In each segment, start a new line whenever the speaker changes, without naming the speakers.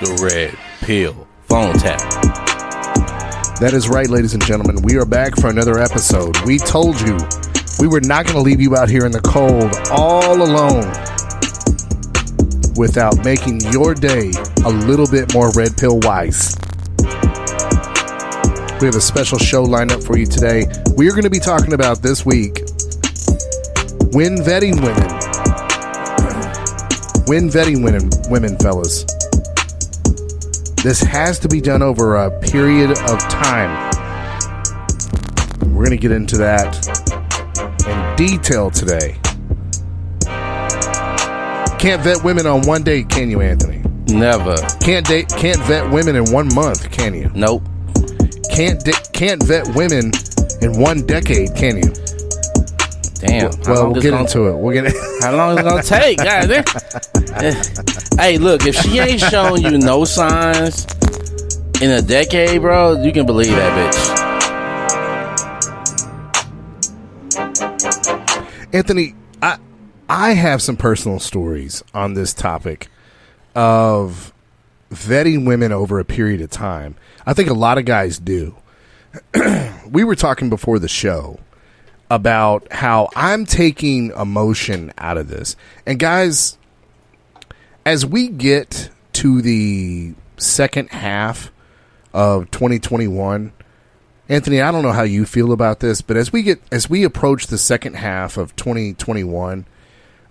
The Red Pill Phone Tap.
That is right, ladies and gentlemen. We are back for another episode. We told you we were not going to leave you out here in the cold all alone without making your day a little bit more red pill wise. We have a special show lined up for you today. We are going to be talking about this week when vetting women. When vetting women, fellas. This has to be done over a period of time. We're going to get into that in detail today. Can't vet women on one date, can you, Anthony?
Never.
Can't vet women in 1 month, can you?
Nope.
Can't vet women in 1 decade, can you?
Damn.
Well, we'll get into it.
How long is it gonna take? Hey, look, if she ain't showing you no signs in a decade, bro, you can believe that bitch.
Anthony, I have some personal stories on this topic of vetting women over a period of time. I think a lot of guys do. We were talking before the show about how I'm taking emotion out of this. And guys, as we get to the second half of 2021, Anthony, I don't know how you feel about this, but as we approach the second half of 2021,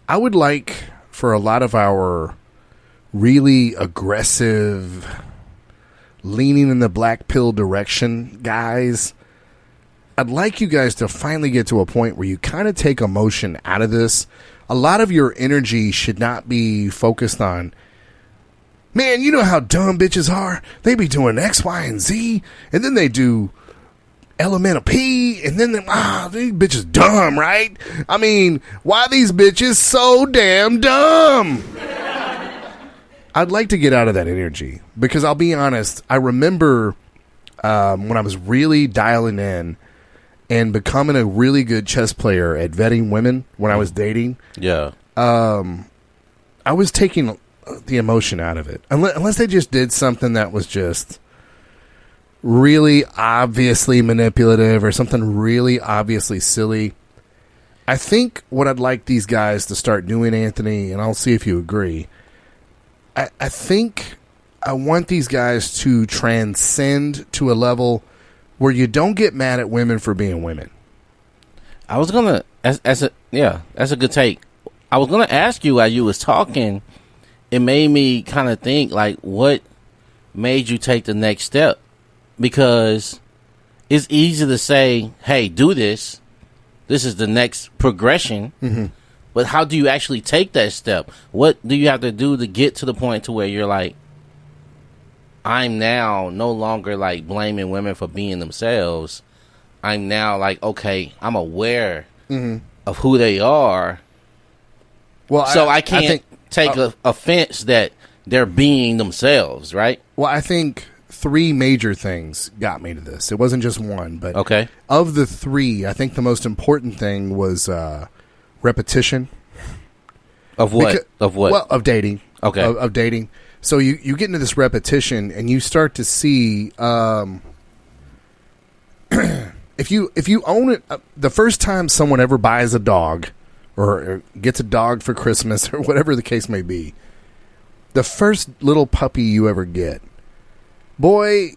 I would like for a lot of our really aggressive, leaning in the black pill direction guys, I'd like you guys to finally get to a point where you kind of take emotion out of this. A lot of your energy should not be focused on, man, you know how dumb bitches are? They be doing X, Y, and Z, and then they do element of P, and then these bitches dumb, right? I mean, why these bitches so damn dumb? I'd like to get out of that energy because I'll be honest, I remember when I was really dialing in and becoming a really good chess player at vetting women when I was dating.
Yeah.
I was taking the emotion out of it. Unless they just did something that was just really obviously manipulative or something really obviously silly. I think what I'd like these guys to start doing, Anthony, and I'll see if you agree, I think I want these guys to transcend to a level where you don't get mad at women for being women.
I was gonna, that's a good take. I was gonna ask you while you was talking. It made me kind of think, like, what made you take the next step? Because it's easy to say, "Hey, do this. This is the next progression." Mm-hmm. But how do you actually take that step? What do you have to do to get to the point to where you're like, I'm now no longer like blaming women for being themselves. I'm now like, okay, I'm aware of who they are. Well, so I can't take offense that they're being themselves, right? Well,
I think 3 major things got me to this. It wasn't just one, but
okay.
Of the 3, I think the most important thing was repetition.
Of what?
Well, of dating.
Okay.
Of dating. So you get into this repetition and you start to see if you own it, the first time someone ever buys a dog or gets a dog for Christmas or whatever the case may be, the first little puppy you ever get, boy,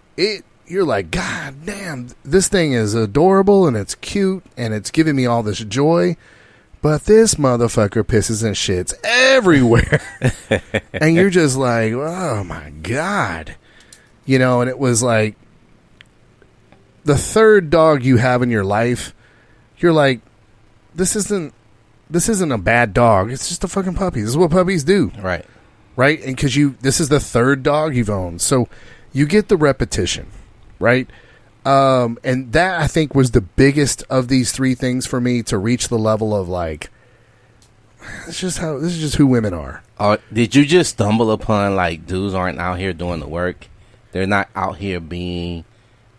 you're like, God damn, this thing is adorable and it's cute and it's giving me all this joy. But this motherfucker pisses and shits everywhere. And you're just like, oh, my God. You know, and it was like the third dog you have in your life, you're like, this isn't a bad dog. It's just a fucking puppy. This is what puppies do.
Right.
Right? And because this is the third dog you've owned. So you get the repetition, right? And that, I think, was the biggest of these 3 things for me to reach the level of like, this is just who women are.
Did you just stumble upon like dudes aren't out here doing the work? They're not out here being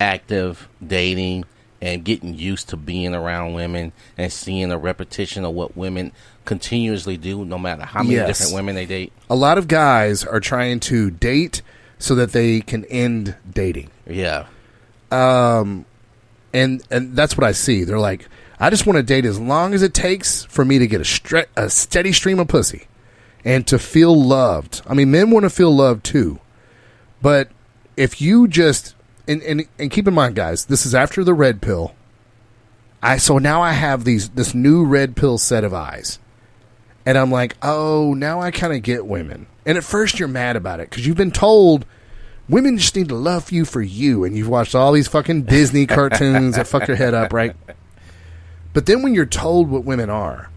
active, dating, and getting used to being around women and seeing a repetition of what women continuously do, no matter how many different women they date.
A lot of guys are trying to date so that they can end dating.
Yeah.
And that's what I see. They're like, I just want to date as long as it takes for me to get a steady stream of pussy and to feel loved. I mean, men want to feel loved too. But if you just, and keep in mind, guys, this is after the red pill. So now I have this new red pill set of eyes. And I'm like, oh, now I kind of get women. And at first you're mad about it because you've been told women just need to love you for you. And you've watched all these fucking Disney cartoons that fuck your head up, right? But then when you're told what women are,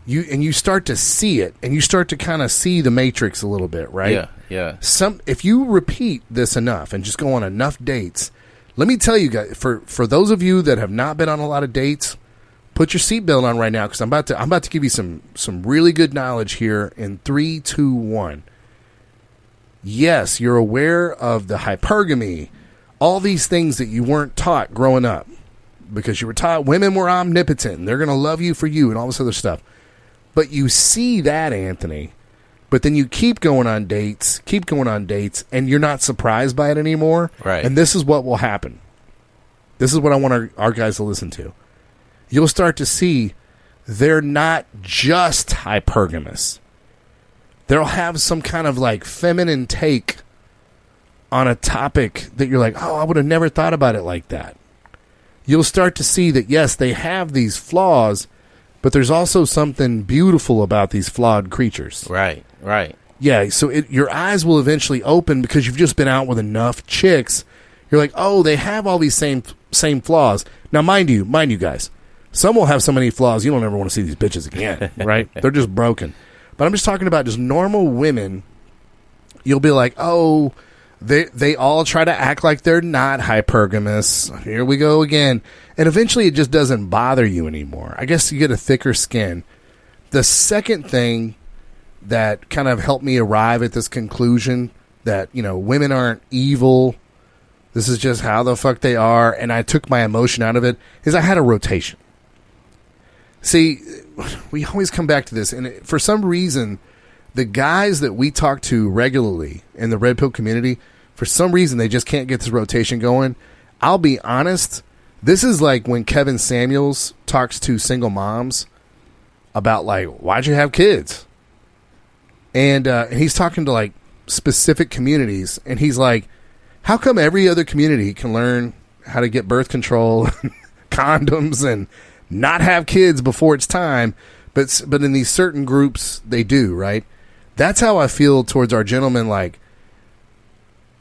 you start to see it, and you start to kind of see the Matrix a little bit, right?
Yeah.
If you repeat this enough and just go on enough dates, let me tell you guys, for those of you that have not been on a lot of dates, put your seatbelt on right now because I'm about to give you some really good knowledge here in 3, 2, 1. Yes, you're aware of the hypergamy, all these things that you weren't taught growing up. Because you were taught women were omnipotent and they're going to love you for you and all this other stuff. But you see that, Anthony. But then you keep going on dates, and you're not surprised by it anymore.
Right.
And this is what will happen. This is what I want our guys to listen to. You'll start to see they're not just hypergamous. They'll have some kind of like feminine take on a topic that you're like, oh, I would have never thought about it like that. You'll start to see that, yes, they have these flaws, but there's also something beautiful about these flawed creatures.
Right.
Yeah, so your eyes will eventually open because you've just been out with enough chicks. You're like, oh, they have all these same flaws. Now, mind you, guys, some will have so many flaws you don't ever want to see these bitches again, right? They're just broken. But I'm just talking about just normal women. You'll be like, oh, They all try to act like they're not hypergamous. Here we go again. And eventually it just doesn't bother you anymore. I guess you get a thicker skin. The second thing that kind of helped me arrive at this conclusion that, women aren't evil. This is just how the fuck they are. And I took my emotion out of it is I had a rotation. See, we always come back to this. And for some reason, the guys that we talk to regularly in the red pill community, for some reason, they just can't get this rotation going. I'll be honest. This is like when Kevin Samuels talks to single moms about like, why'd you have kids? And he's talking to like specific communities. And he's like, how come every other community can learn how to get birth control, condoms, and not have kids before it's time? But in these certain groups, they do, right? That's how I feel towards our gentlemen. Like,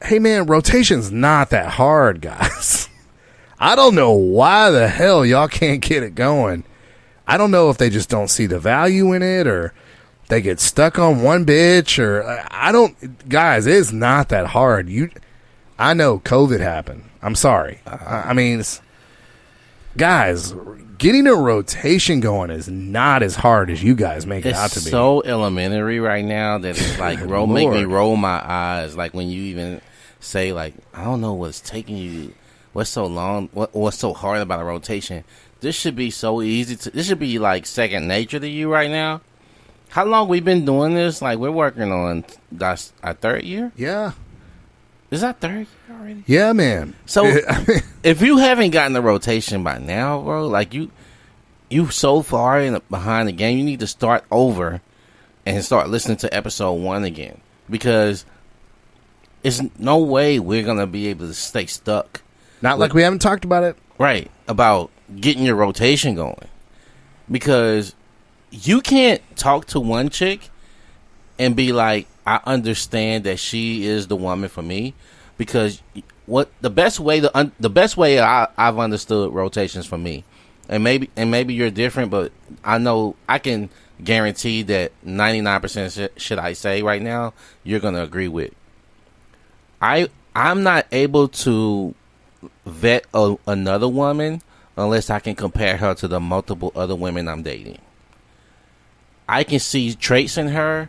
hey, man, rotation's not that hard, guys. I don't know why the hell y'all can't get it going. I don't know if they just don't see the value in it or they get stuck on one bitch or I don't. Guys, it's not that hard. I know COVID happened. I'm sorry. I mean, guys, getting a rotation going is not as hard as you guys make it out to be.
It's so elementary right now that it's like make me roll my eyes. Like when you even say like, I don't know what's taking you, what's so long, what's so hard about a rotation. This should be so easy. This should be like second nature to you right now. How long we been doing this? Like we're working on our third year?
Yeah.
Is that third year already?
Yeah, man.
So if you haven't gotten the rotation by now, bro, like you so far behind the game, you need to start over and start listening to episode 1 again because there's no way we're gonna be able to stay stuck.
Not like we haven't talked about it,
right? About getting your rotation going because you can't talk to one chick and be like, I understand that she is the woman for me, because the best way I've understood rotations for me, and maybe you're different, but I know I can guarantee that 99% should I say right now you're gonna agree with. I'm not able to vet another woman unless I can compare her to the multiple other women I'm dating. I can see traits in her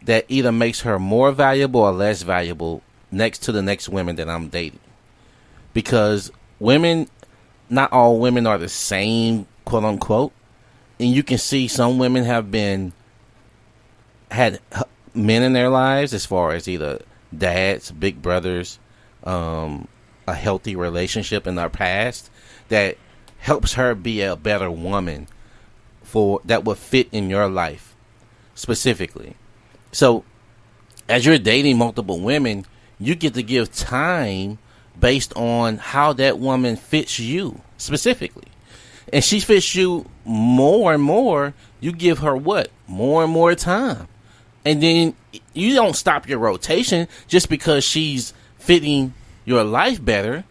that either makes her more valuable or less valuable next to the next women that I'm dating. Because not all women are the same, quote unquote. And you can see some women have had men in their lives as far as either dads, big brothers, a healthy relationship in our past that helps her be a better woman that would fit in your life specifically. So as you're dating multiple women, you get to give time based on how that woman fits you specifically. And she fits you more and more, you give her what? More and more time. And then you don't stop your rotation just because she's fitting your life better.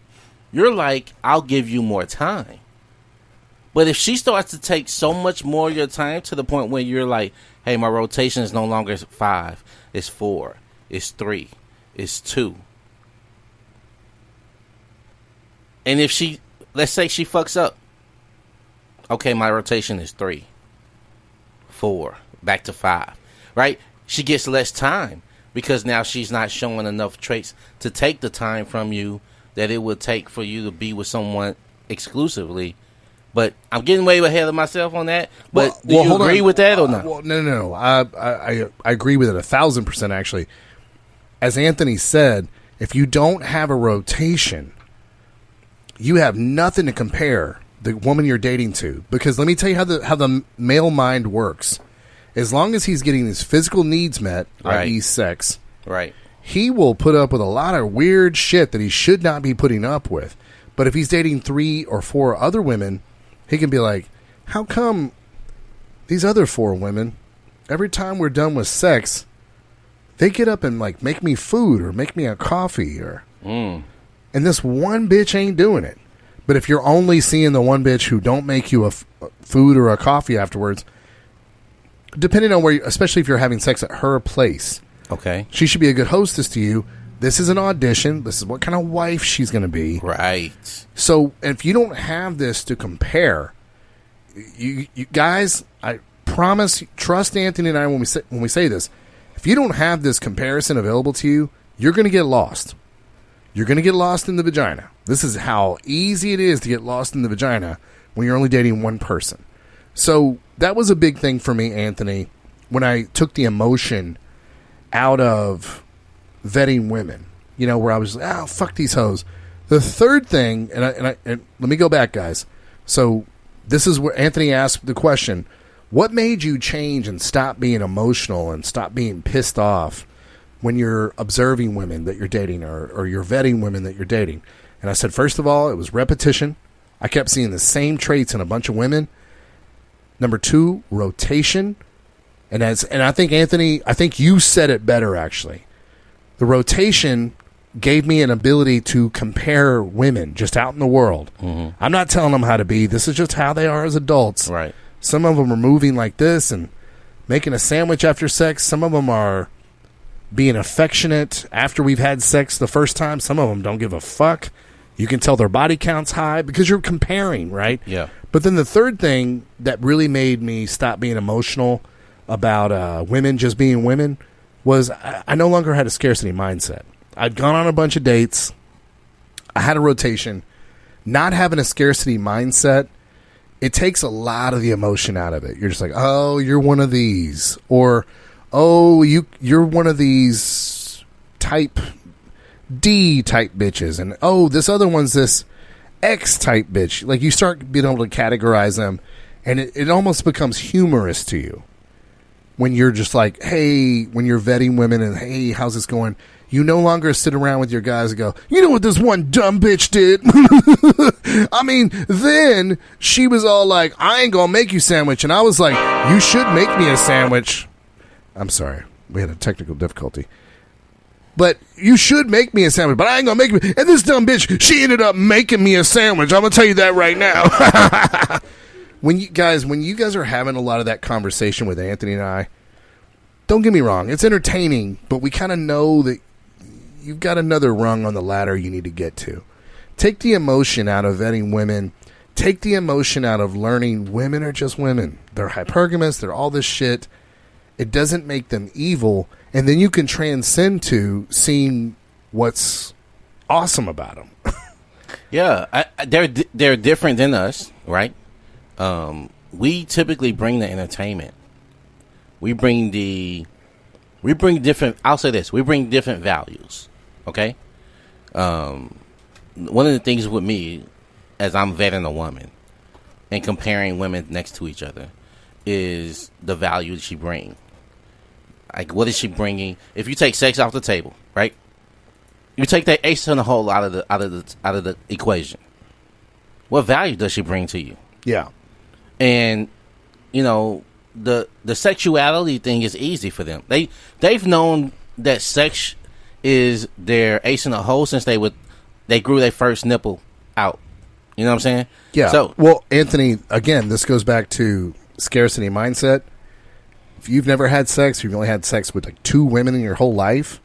You're like, I'll give you more time. But if she starts to take so much more of your time to the point where you're like, hey, my rotation is no longer 5, it's 4, it's 3, it's 2. And if she, let's say she fucks up. Okay, my rotation is 3, 4, back to 5, right? She gets less time because now she's not showing enough traits to take the time from you that it would take for you to be with someone exclusively. But I'm getting way ahead of myself on that. But do you agree with that or not?
No. I agree with it 1,000% actually. As Anthony said, if you don't have a rotation, you have nothing to compare the woman you're dating to. Because let me tell you how the male mind works. As long as he's getting his physical needs met, i.e. sex,
right,
he will put up with a lot of weird shit that he should not be putting up with. But if he's dating 3 or 4 other women, he can be like, how come these other 4 women, every time we're done with sex, they get up and like make me food or make me a coffee and this one bitch ain't doing it. But if you're only seeing the one bitch who don't make you a food or a coffee afterwards, depending on where, especially if you're having sex at her place,
okay,
she should be a good hostess to you. This is an audition. This is what kind of wife she's going to be.
Right.
So if you don't have this to compare, you guys, I promise, trust Anthony and I when we say this. If you don't have this comparison available to you, you're going to get lost. You're going to get lost in the vagina. This is how easy it is to get lost in the vagina when you're only dating one person. So that was a big thing for me, Anthony, when I took the emotion out of vetting women, you know, where I was like, oh, fuck these hoes. The third thing, and let me go back, guys. So this is where Anthony asked the question, what made you change and stop being emotional and stop being pissed off when you're observing women that you're dating or you're vetting women that you're dating? And I said, first of all, it was repetition. I kept seeing the same traits in a bunch of women. Number 2, rotation. And I think, Anthony, I think you said it better, actually. The rotation gave me an ability to compare women just out in the world. Mm-hmm. I'm not telling them how to be. This is just how they are as adults.
Right.
Some of them are moving like this and making a sandwich after sex. Some of them are being affectionate after we've had sex the first time. Some of them don't give a fuck. You can tell their body count's high because you're comparing, right?
Yeah.
But then the third thing that really made me stop being emotional about women just being women was I no longer had a scarcity mindset. I'd gone on a bunch of dates. I had a rotation. Not having a scarcity mindset, it takes a lot of the emotion out of it. You're just like, oh, you're one of these. Or, oh, you're one of these type D type bitches. And, oh, this other one's this X type bitch. Like, you start being able to categorize them, and it almost becomes humorous to you. When you're just like, hey, when you're vetting women and, hey, how's this going? You no longer sit around with your guys and go, you know what this one dumb bitch did? I mean, then she was all like, I ain't going to make you a sandwich. And I was like, you should make me a sandwich. I'm sorry. We had a technical difficulty. But you should make me a sandwich, but I ain't going to make me. And this dumb bitch, she ended up making me a sandwich. I'm going to tell you that right now. When you guys are having a lot of that conversation with Anthony and I, don't get me wrong, it's entertaining, but we kind of know that you've got another rung on the ladder you need to get to. Take the emotion out of vetting women. Take the emotion out of learning women are just women. They're hypergamous. They're all this shit. It doesn't make them evil. And then you can transcend to seeing what's awesome about them.
Yeah, they're different than us, right? We typically bring the entertainment. We bring the we bring different. I'll say this: we bring different values. Okay. One of the things with me, as I'm vetting a woman and comparing women next to each other, is the value that she brings. Like, what is she bringing? If you take sex off the table, right? You take that ace in the hole out of the equation. What value does she bring to you?
Yeah.
And you know, the sexuality thing is easy for them. They've known that sex is their ace in the hole since they grew their first nipple out. You know what I'm saying?
Yeah.
So,
well, Anthony, again, this goes back to scarcity mindset. If you've never had sex, you've only had sex with like 2 women in your whole life,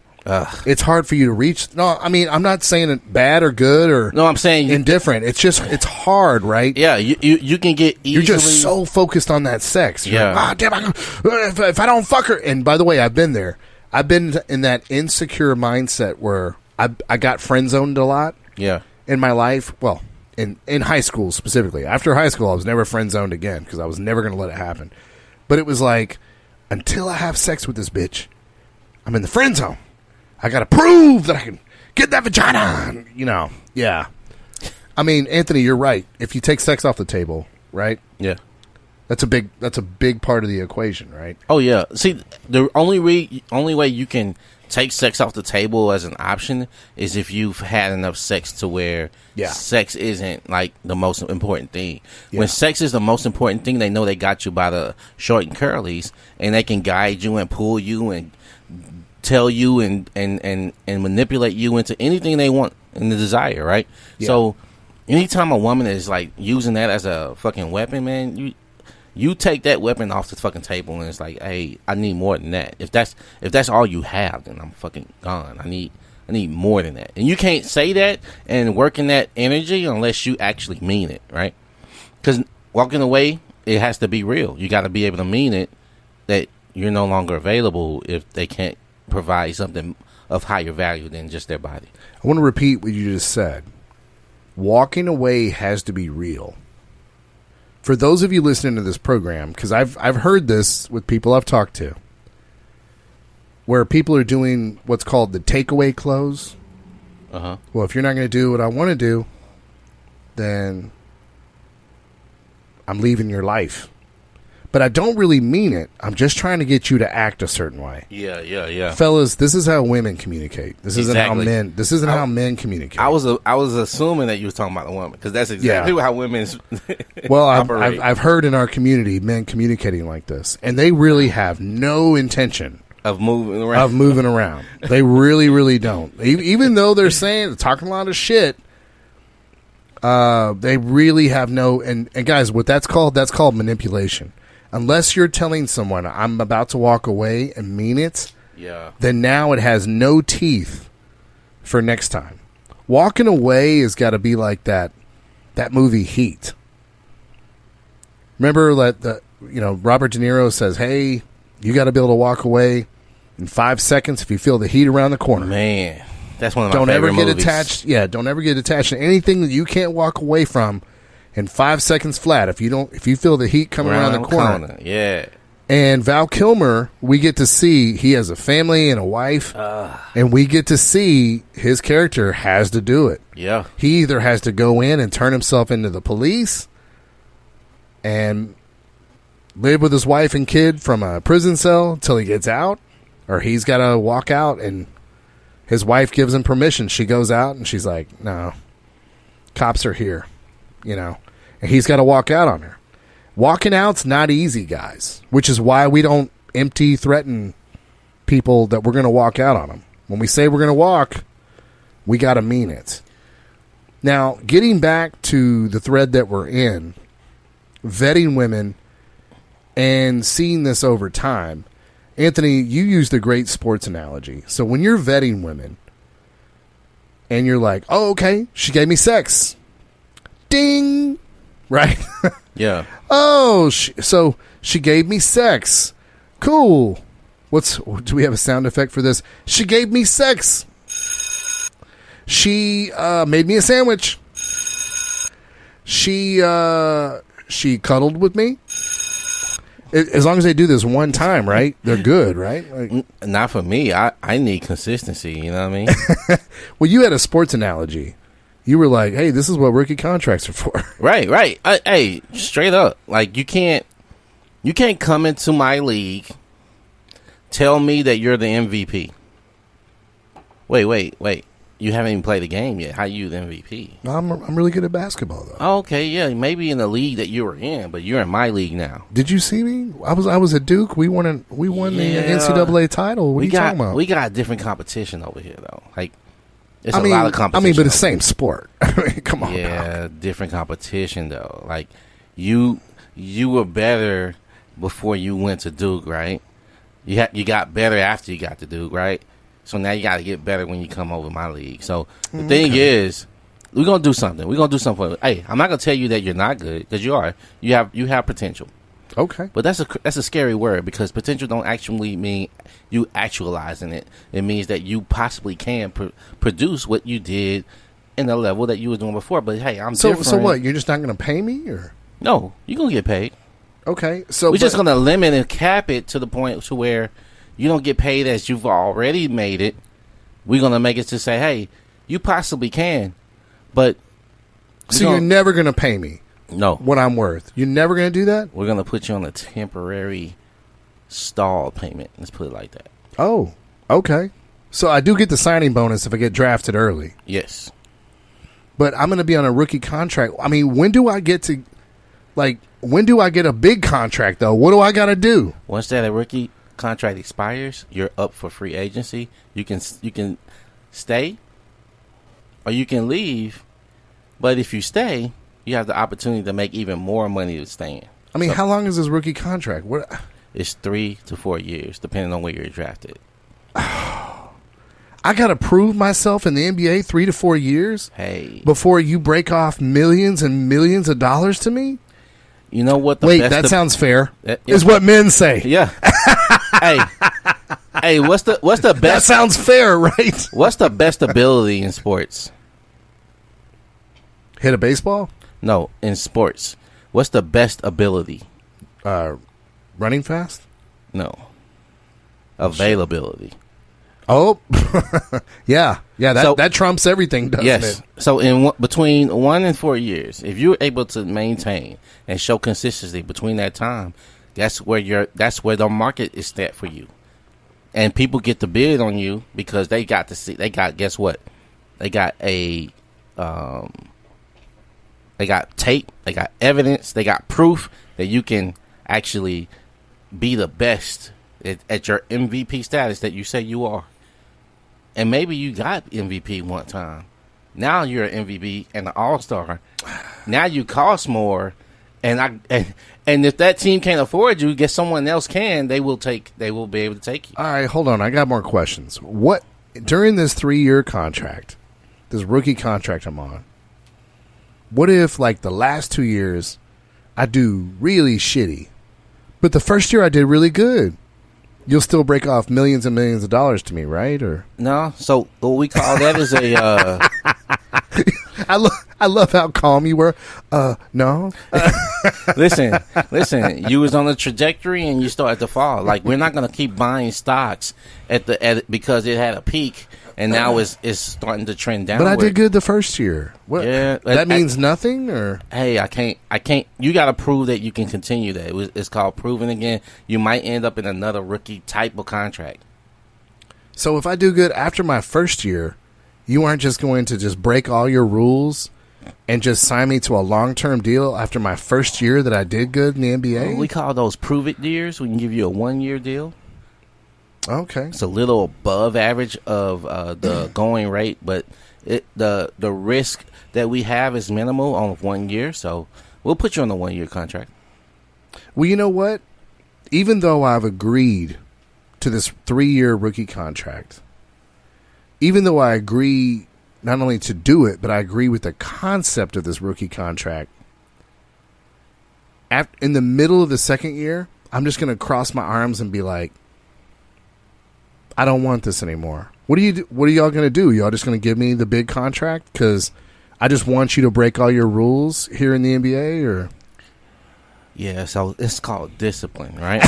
it's hard for you to reach. No, I mean, I'm not saying it bad or good or
no, I'm saying
indifferent. It's just, it's hard, right?
Yeah, you can get easily.
You're just so focused on that sex. You're
Yeah.
like, damn, if I don't fuck her. And by the way, I've been there. I've been in that insecure mindset where I got friend zoned a lot.
Yeah.
In my life. Well, in high school specifically. After high school, I was never friend zoned again because I was never going to let it happen. But it was like, until I have sex with this bitch, I'm in the friend zone. I got to prove that I can get that vagina. You know, yeah. I mean, Anthony, you're right. If you take sex off the table, right?
Yeah.
That's a big part of the equation, right?
Oh yeah. See, the only way you can take sex off the table as an option is if you've had enough sex to where sex isn't like the most important thing. Yeah. When sex is the most important thing, they know they got you by the short and curlies, and they can guide you and pull you and tell you and manipulate you into anything they want and the desire, right? Yeah. So anytime a woman is like using that as a fucking weapon, man, you take that weapon off the fucking table and it's like, hey, I need more than that. If that's all you have, then I'm fucking gone. I need more than that. And you can't say that and work in that energy unless you actually mean it, right? Because walking away, it has to be real. You got to be able to mean it, that you're no longer available if they can't provide something of higher value than just their body.
I want to repeat what you just said. Walking away has to be real. For those of you listening to this program, because I've heard this with people I've talked to, where people are doing what's called the takeaway close.
Uh-huh.
Well, if you're not going to do what I want to do, then I'm leaving your life. But I don't really mean it. I'm just trying to get you to act a certain way.
Yeah.
Fellas, this is how women communicate. This isn't how men. This isn't how men communicate.
I was assuming that you were talking about the woman because that's exactly how women.
Well, I've heard in our community men communicating like this, and they really have no intention
of moving around.
They really, really don't. Even though they're talking a lot of shit. They really have no. And guys, what that's called manipulation. Unless you're telling someone I'm about to walk away and mean it, then now it has no teeth for next time. Walking away has got to be like that movie Heat. Remember that Robert De Niro says, "Hey, you got to be able to walk away in 5 seconds if you feel the heat around the corner."
Man, that's one of my favorite movies.
Don't ever get attached to anything that you can't walk away from in 5 seconds flat. If you feel the heat coming around the corner.
Yeah.
And Val Kilmer, we get to see he has a family and a wife, and we get to see his character has to do it.
Yeah.
He either has to go in and turn himself into the police and live with his wife and kid from a prison cell till he gets out, or he's got to walk out and his wife gives him permission. She goes out and she's like, "No, cops are here," and he's got to walk out on her. Walking out's not easy, guys, which is why we don't empty threaten people that we're going to walk out on them. When we say we're going to walk, we got to mean it. Now, getting back to the thread that we're in, vetting women and seeing this over time, Anthony, you used a great sports analogy. So when you're vetting women and you're like, "Oh, okay, she gave me sex." Ding. Right?
Yeah.
Oh, so she gave me sex. Cool. Do we have a sound effect for this? She gave me sex. She made me a sandwich. She cuddled with me. As long as they do this one time, right? They're good, right? Like,
Not for me. I need consistency. You know what I mean?
well, you had a sports analogy. You were like, "Hey, this is what rookie contracts are for."
Right. Hey, straight up. Like you can't come into my league, tell me that you're the MVP. Wait. You haven't even played the game yet. How you the MVP?
No, I'm really good at basketball, though.
Oh, okay, yeah, maybe in the league that you were in, but you're in my league now.
Did you see me? I was at Duke. We won the NCAA title. What are you talking about?
We got different competition over here, though. Like, it's a lot of competition.
I mean, but the same sport. I mean, come on.
Yeah, different competition, though. Like, you were better before you went to Duke, right? You got better after you got to Duke, right? So now you got to get better when you come over my league. So the thing is, we're gonna do something. We're gonna do something. Hey, I'm not gonna tell you that you're not good because you are. You have potential.
Okay,
but that's a scary word because potential don't actually mean you actualizing it. It means that you possibly can produce what you did in the level that you were doing before. But hey, I'm different.
So what? You're just not gonna pay me, or
no? You're gonna get paid.
Okay, so
we're just gonna limit and cap it to the point to where you don't get paid as you've already made it. We're going to make it to say, hey, you possibly can, but...
So you're never going to pay me what I'm worth? You're never going to do that?
We're going to put you on a temporary stall payment. Let's put it like that.
Oh, okay. So I do get the signing bonus if I get drafted early.
Yes.
But I'm going to be on a rookie contract. I mean, when do I get a big contract, though? What do I got to do?
Once that rookie contract expires, you're up for free agency. You can stay or you can leave, but if you stay, you have the opportunity to make even more money to staying.
I mean, how long is this rookie contract? What?
It's 3 to 4 years, depending on where you're drafted.
I gotta prove myself in the NBA 3 to 4 years.
Hey,
before you break off millions and millions of dollars to me.
You know what?
That sounds fair. Is what men say.
Yeah. Hey, what's the best?
That sounds fair, right?
What's the best ability in sports?
Hit a baseball?
No, in sports. What's the best ability?
Running fast?
No. Availability.
Oh, yeah. That trumps everything, doesn't it?
So between 1 and 4 years, if you're able to maintain and show consistency between that time, that's where the market is set for you, and people get to bid on you because they got to see. Guess what? They got they got tape. They got evidence. They got proof that you can actually be the best at your MVP status that you say you are. And maybe you got MVP one time. Now you're an MVP and an all-star. Now you cost more, and if that team can't afford you, guess someone else can. They will be able to take you.
All right, hold on. I got more questions. What during this 3-year contract, this rookie contract I'm on? What if like the last 2 years I do really shitty, but the first year I did really good? You'll still break off millions and millions of dollars to me, right? Or
no? So what we call that is a.
I love how calm you were. No.
Listen. You was on a trajectory and you started to fall. Like we're not going to keep buying stocks because it had a peak and now it's starting to trend downward.
But I did good the first year. What? Yeah, that means nothing. Or
hey, I can't. You got to prove that you can continue that. It's called proving again. You might end up in another rookie type of contract.
So if I do good after my first year, you aren't just going to just break all your rules and just sign me to a long-term deal after my first year that I did good in the NBA?
We call those prove-it years. We can give you a 1-year deal.
Okay.
It's a little above average of the going rate, but the risk that we have is minimal on 1 year, so we'll put you on the 1-year contract.
Well, you know what? Even though I've agreed to this 3-year rookie contract, even though I agree not only to do it, but I agree with the concept of this rookie contract, in the middle of the second year, I'm just going to cross my arms and be like, I don't want this anymore. What are y'all going to do? Y'all just going to give me the big contract because I just want you to break all your rules here in the NBA? Or
Yeah, so it's called discipline, right?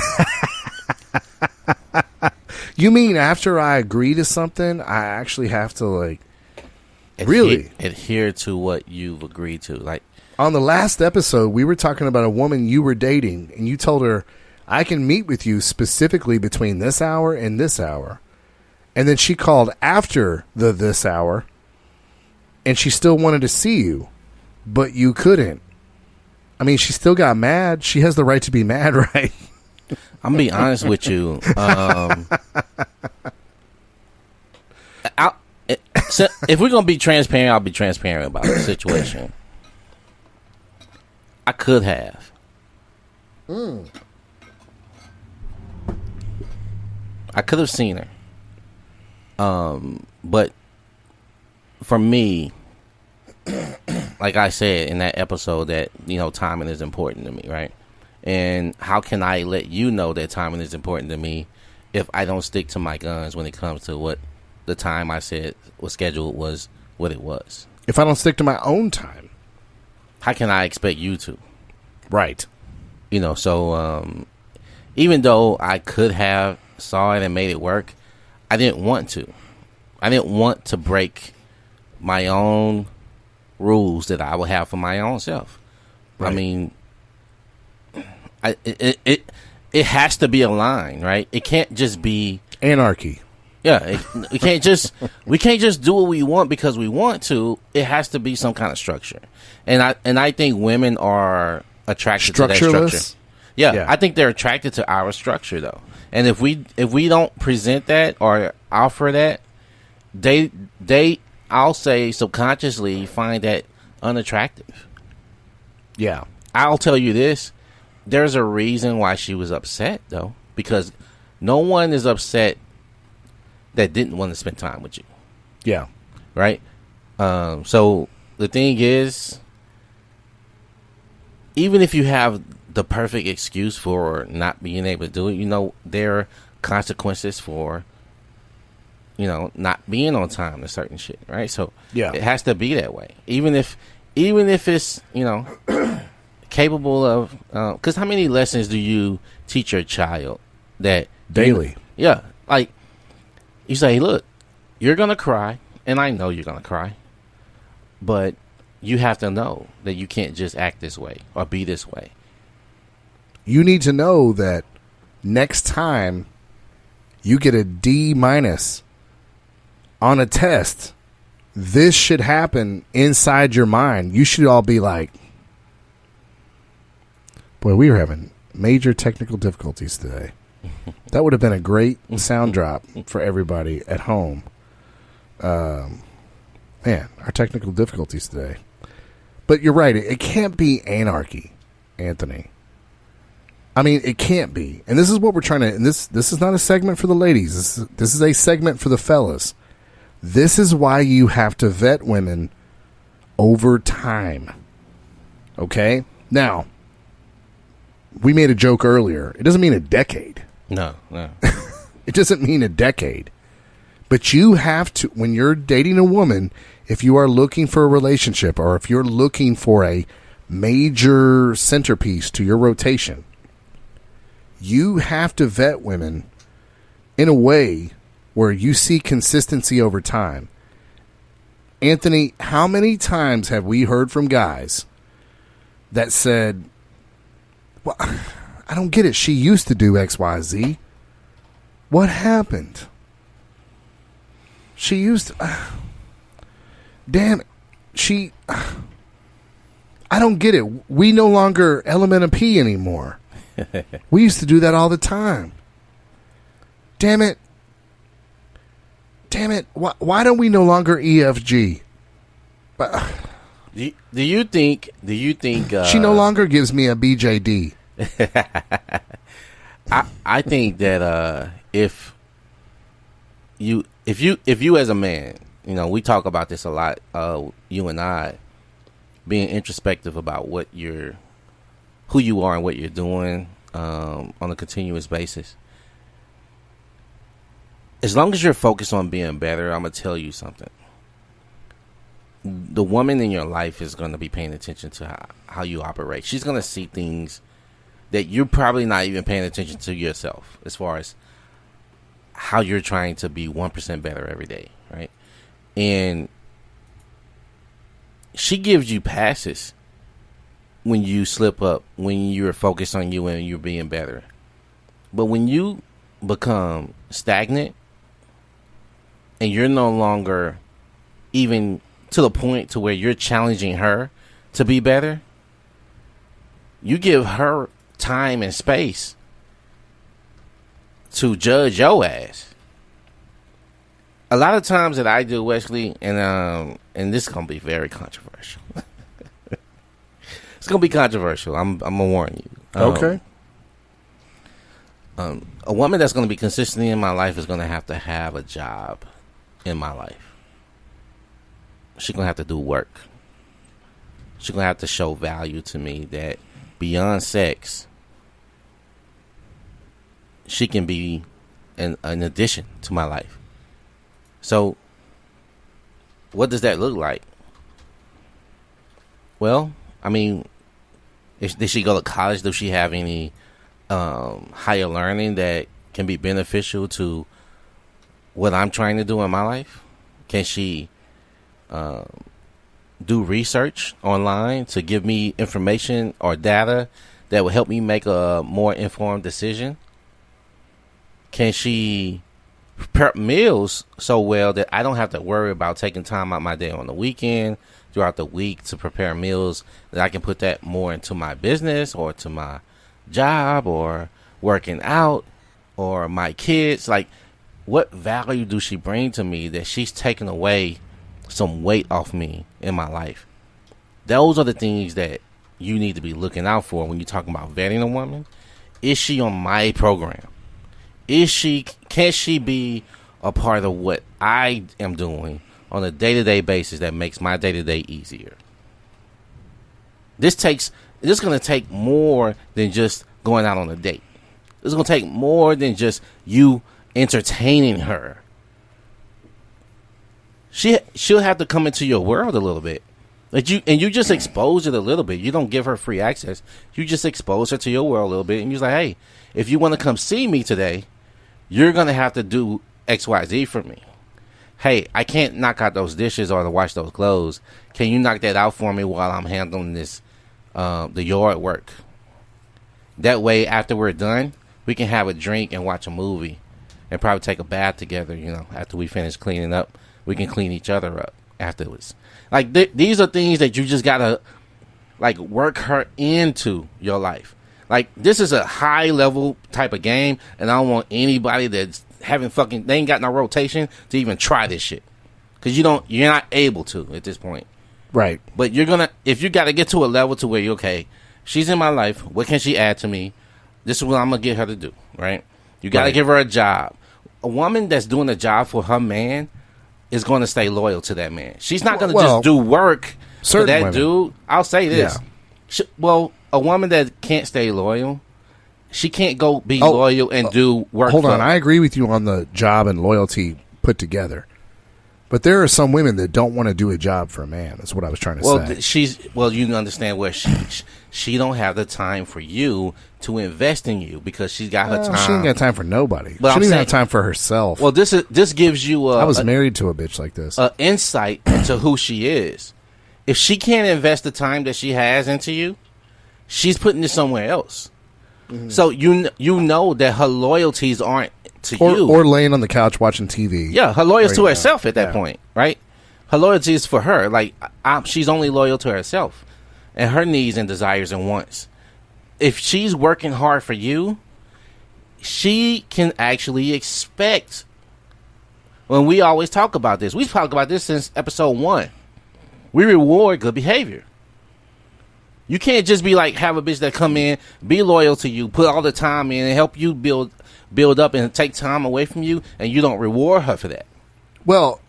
You mean after I agree to something, I actually have to, like, really
adhere to what you've agreed to? Like,
on the last episode, we were talking about a woman you were dating, and you told her, I can meet with you specifically between this hour and this hour. And then she called after this hour, and she still wanted to see you, but you couldn't. I mean, she still got mad. She has the right to be mad, right?
I'm gonna be honest with you. So if we're gonna be transparent, I'll be transparent about the situation. I could have. I could have seen her. But for me, like I said in that episode, that, you know, timing is important to me, right? And how can I let you know that timing is important to me if I don't stick to my guns when it comes to what the time I said was scheduled was what it was?
If I don't stick to my own time,
how can I expect you to?
Right.
You know, so even though I could have saw it and made it work, I didn't want to. I didn't want to break my own rules that I would have for my own self. Right. I mean, it has to be a line, right? It can't just be
anarchy.
Yeah, we can't just do what we want because we want to. It has to be some kind of structure, and I think women are attracted to that structure. Yeah, I think they're attracted to our structure though, and if we don't present that or offer that, they I'll say subconsciously find that unattractive.
Yeah,
I'll tell you this. There's a reason why she was upset, though, because no one is upset that didn't want to spend time with you.
Yeah.
Right? So the thing is, even if you have the perfect excuse for not being able to do it, you know, there are consequences for, you know, not being on time to certain shit, right? So
yeah,
it has to be that way. Even if it's, you know, capable of, because how many lessons do you teach your child that
daily?
Yeah, like you say, look, you're gonna cry, and I know you're gonna cry, but you have to know that you can't just act this way or be this way.
You need to know that next time you get a D- on a test, this should happen inside your mind. You should all be like, boy, we were having major technical difficulties today. That would have been a great sound drop for everybody at home. Man, our technical difficulties today. But you're right. It can't be anarchy, Anthony. I mean, it can't be. And this is what we're trying to... And this is not a segment for the ladies. This is a segment for the fellas. This is why you have to vet women over time. Okay? Now, we made a joke earlier. It doesn't mean a decade.
No.
It doesn't mean a decade. But you have to, when you're dating a woman, if you are looking for a relationship or if you're looking for a major centerpiece to your rotation, you have to vet women in a way where you see consistency over time. Anthony, how many times have we heard from guys that said, well, I don't get it. She used to do X, Y, Z. What happened? She used to... damn it. I don't get it. We no longer element of P anymore. We used to do that all the time. Damn it. Why don't we no longer EFG?
Do you think
she no longer gives me a BJD?
I think that if you as a man, you know, we talk about this a lot, you and I, being introspective about who you are and what you're doing on a continuous basis. As long as you're focused on being better, I'm going to tell you something. The woman in your life is going to be paying attention to how you operate. She's going to see things that you're probably not even paying attention to yourself as far as how you're trying to be 1% better every day, right? And she gives you passes when you slip up, when you're focused on you and you're being better. But when you become stagnant and you're no longer even to the point to where you're challenging her to be better, you give her time and space to judge your ass. A lot of times that I do, Wesley, and this is gonna be very controversial. It's gonna be controversial. I'm gonna warn you.
Okay.
A woman that's gonna be consistently in my life is gonna have to have a job in my life. She's gonna have to do work. She's gonna have to show value to me that beyond sex, she can be an addition to my life. So, what does that look like? Well, I mean, did she go to college? Does she have any higher learning that can be beneficial to what I'm trying to do in my life? Can she do research online to give me information or data that will help me make a more informed decision? Can she prep meals so well that I don't have to worry about taking time out my day on the weekend, throughout the week, to prepare meals that I can put that more into my business or to my job or working out or my kids? Like, what value do she bring to me that she's taking away some weight off me in my life? Those are the things that you need to be looking out for when you're talking about vetting a woman. Is she on my program? Can she be a part of what I am doing on a day-to-day basis that makes my day-to-day easier? This is going to take more than just going out on a date. This is going to take more than just you entertaining her. She'll have to come into your world a little bit. You just expose it a little bit. You don't give her free access. You just expose her to your world a little bit, and you're like, hey, if you want to come see me today, you're going to have to do XYZ for me. Hey, I can't knock out those dishes or to wash those clothes. Can you knock that out for me while I'm handling this, the yard work? That way, after we're done, we can have a drink and watch a movie and probably take a bath together, after we finish cleaning up. We can clean each other up afterwards. Like, these are things that you just got to, like, work her into your life. Like, this is a high level type of game, and I don't want anybody that's they ain't got no rotation to even try this shit. Cause you're not able to at this point.
Right.
But if you got to get to a level to where you're okay, she's in my life. What can she add to me? This is what I'm going to get her to do. Right. You got to give her a job. A woman that's doing a job for her man is going to stay loyal to that man. She's not going to just do work for that women. Dude. I'll say this. Yeah. A woman that can't stay loyal, she can't go be loyal and do work.
Hold on. I agree with you on the job and loyalty put together. But there are some women that don't want to do a job for a man. That's what I was trying to say.
You understand where she don't have the time for you to invest in you because she's got her time.
She ain't got time for nobody. But she don't even have time for herself.
Well, this gives you
I was married to a bitch like this.
Insight into who she is. If she can't invest the time that she has into you, she's putting it somewhere else. Mm-hmm. So you know that her loyalties aren't to you.
Or laying on the couch watching TV.
Yeah, her loyalty to herself at that point, right? Her loyalty is for her. Like, she's only loyal to herself and her needs and desires and wants. If she's working hard for you, she can actually expect. When we always talk about this, we've talked about this since episode 1. We reward good behavior. You can't just be like, have a bitch that come in, be loyal to you, put all the time in, and help you build up and take time away from you, and you don't reward her for that.
Well,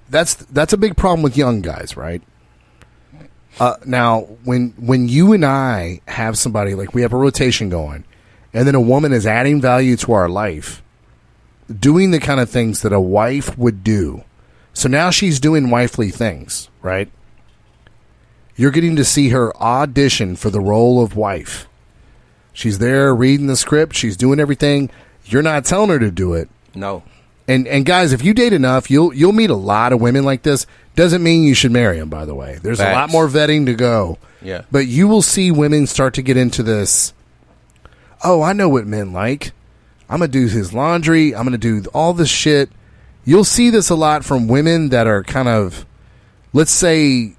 that's a big problem with young guys, right? Now, when you and I have somebody, like we have a rotation going, and then a woman is adding value to our life, doing the kind of things that a wife would do. So now she's doing wifely things, right? You're getting to see her audition for the role of wife. She's there reading the script. She's doing everything. You're not telling her to do it.
No.
And guys, if you date enough, you'll meet a lot of women like this. Doesn't mean you should marry them, by the way. There's a lot more vetting to go.
Yeah.
But you will see women start to get into this. Oh, I know what men like. I'm going to do his laundry. I'm going to do all this shit. You'll see this a lot from women that are kind of, let's say,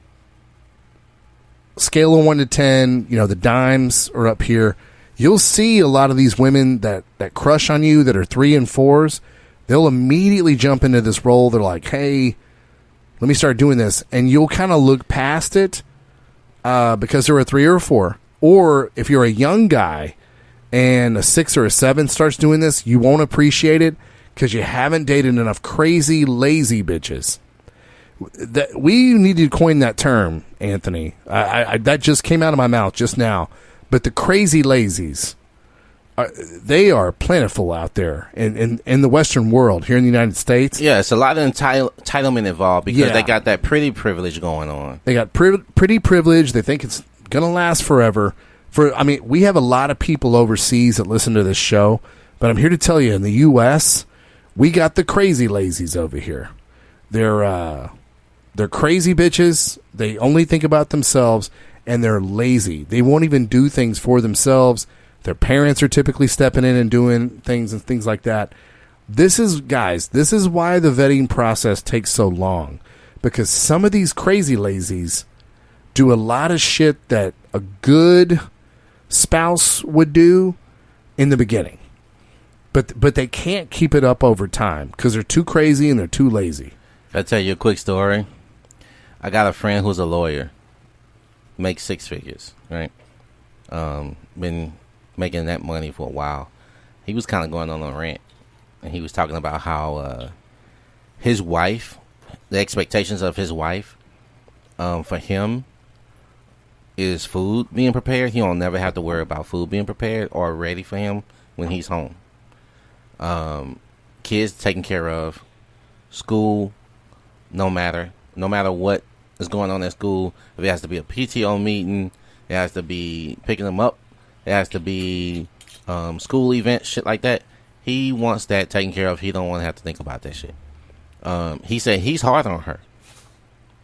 scale of 1 to 10, the dimes are up here. You'll see a lot of these women that crush on you that are 3 and 4s. They'll immediately jump into this role. They're like, hey, let me start doing this. And you'll kind of look past it because they're a 3 or a 4. Or if you're a young guy and a 6 or a 7 starts doing this, you won't appreciate it because you haven't dated enough crazy, lazy bitches. We need to coin that term, Anthony. That just came out of my mouth just now. But the crazy lazies, they are plentiful out there in the Western world, here in the United States.
Yeah, it's a lot of entitlement involved because they got that pretty privilege going on.
They got pretty privilege. They think it's going to last forever. We have a lot of people overseas that listen to this show, but I'm here to tell you, in the U.S., we got the crazy lazies over here. They're crazy bitches. They only think about themselves, and they're lazy. They won't even do things for themselves. Their parents are typically stepping in and doing things and things like that. This is why the vetting process takes so long, because some of these crazy lazies do a lot of shit that a good spouse would do in the beginning. But they can't keep it up over time because they're too crazy and they're too lazy.
I'll tell you a quick story. I got a friend who's a lawyer, makes 6 figures, right? Been making that money for a while. He was kind of going on a rant, and he was talking about how his wife, the expectations of his wife, for him is food being prepared. He don't never have to worry about food being prepared or ready for him when he's home. Kids taken care of, school, no matter what is going on at school. If it has to be a PTO meeting, it has to be picking them up, it has to be school events, shit like that. He wants that taken care of. He don't want to have to think about that shit. He said he's hard on her.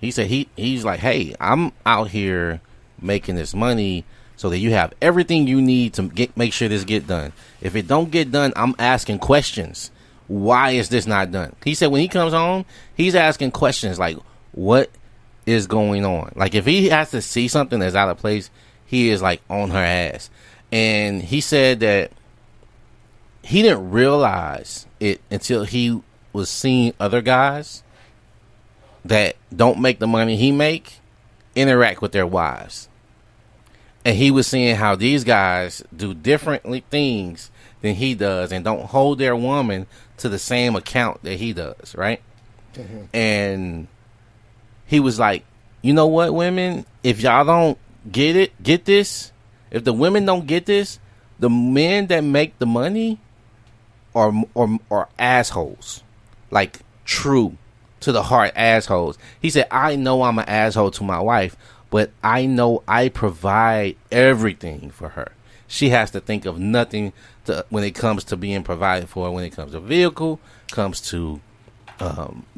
He said he's like, hey, I'm out here making this money so that you have everything you need to make sure this get done. If it don't get done, I'm asking questions. Why is this not done? He said when he comes home, he's asking questions like, what is going on? Like, if he has to see something that's out of place, he is like on her ass. And he said that he didn't realize it until he was seeing other guys that don't make the money he make interact with their wives. And he was seeing how these guys do different things than he does and don't hold their woman to the same account that he does, right? Mm-hmm. And he was like, you know what, women? If y'all don't get this, if the women don't get this, the men that make the money are assholes. Like, true to the heart assholes. He said, I know I'm an asshole to my wife, but I know I provide everything for her. She has to think of nothing when it comes to being provided for, when it comes to vehicle, comes to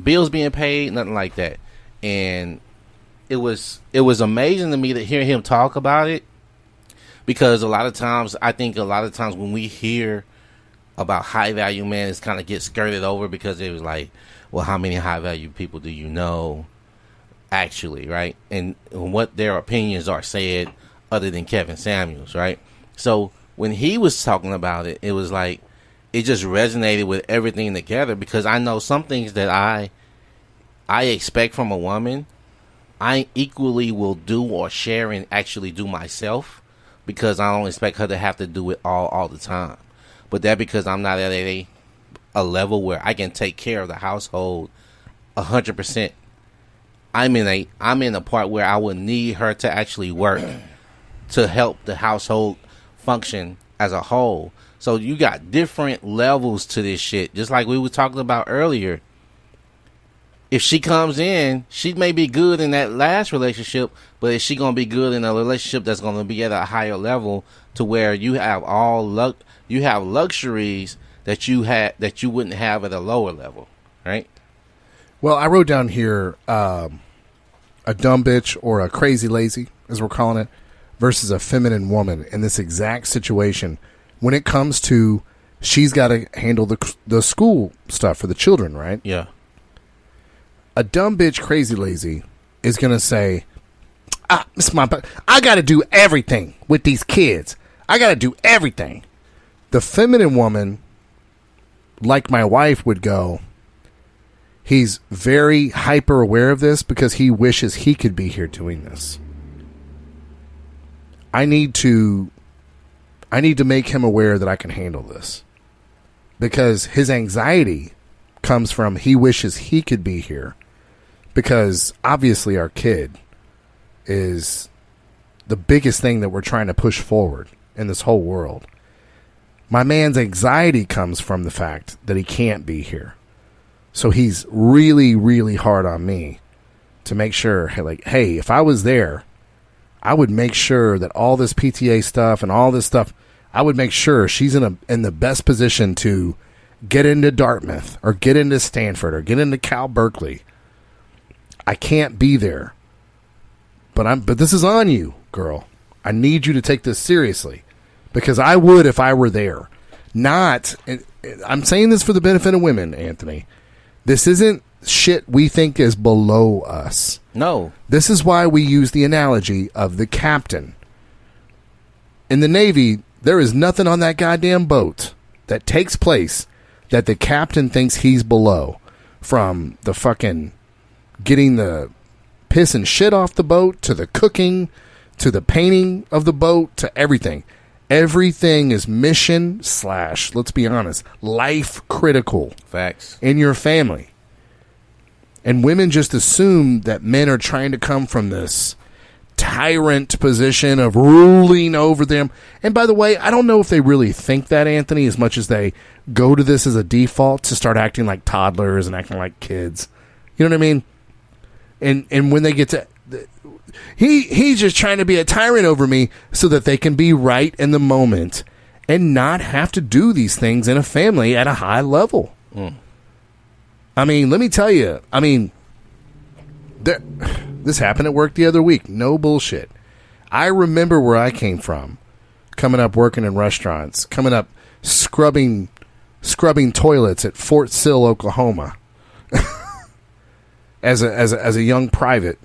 bills being paid, nothing like that. And it was amazing to me to hear him talk about it, because I think a lot of times when we hear about high value men, it's kind of get skirted over because it was like, well, how many high value people do you know actually, right? And what their opinions are said other than Kevin Samuels, right? So when he was talking about it, it was like it just resonated with everything together, because I know some things that I expect from a woman, I equally will do or share and actually do myself, because I don't expect her to have to do it all the time. But that because I'm not at a level where I can take care of the household 100%. I'm in a part where I would need her to actually work to help the household function as a whole. So you got different levels to this shit. Just like we were talking about earlier. If she comes in, she may be good in that last relationship, but is she going to be good in a relationship that's going to be at a higher level to where you have you have luxuries that you wouldn't have at a lower level, right?
Well, I wrote down here a dumb bitch or a crazy lazy, as we're calling it, versus a feminine woman in this exact situation when it comes to she's got to handle the school stuff for the children, right?
Yeah.
A dumb bitch, crazy lazy is going to say, I got to do everything with these kids. I got to do everything. The feminine woman, like my wife, would go, he's very hyper aware of this because he wishes he could be here doing this. I need to make him aware that I can handle this, because his anxiety comes from he wishes he could be here, because obviously our kid is the biggest thing that we're trying to push forward in this whole world. My man's anxiety comes from the fact that he can't be here. So he's really, really hard on me to make sure, hey, if I was there, I would make sure that all this PTA stuff and all this stuff, I would make sure she's in the best position to get into Dartmouth or get into Stanford or get into Cal Berkeley. I can't be there. But this is on you, girl. I need you to take this seriously, because I would if I were there. I'm saying this for the benefit of women, Anthony. This isn't shit we think is below us.
No.
This is why we use the analogy of the captain. In the Navy, there is nothing on that goddamn boat that takes place that the captain thinks he's below. From the fucking getting the piss and shit off the boat, to the cooking, to the painting of the boat, to everything. Everything is mission / let's be honest, life critical.
Facts.
In your family. And women just assume that men are trying to come from this tyrant position of ruling over them. And by the way, I don't know if they really think that, Anthony, as much as they go to this as a default to start acting like toddlers and acting like kids. You know what I mean? And when they get to... He's just trying to be a tyrant over me so that they can be right in the moment and not have to do these things in a family at a high level. Mm. I mean, let me tell you. I mean, this happened at work the other week. No bullshit. I remember where I came from, coming up working in restaurants, coming up scrubbing toilets at Fort Sill, Oklahoma, as a young private.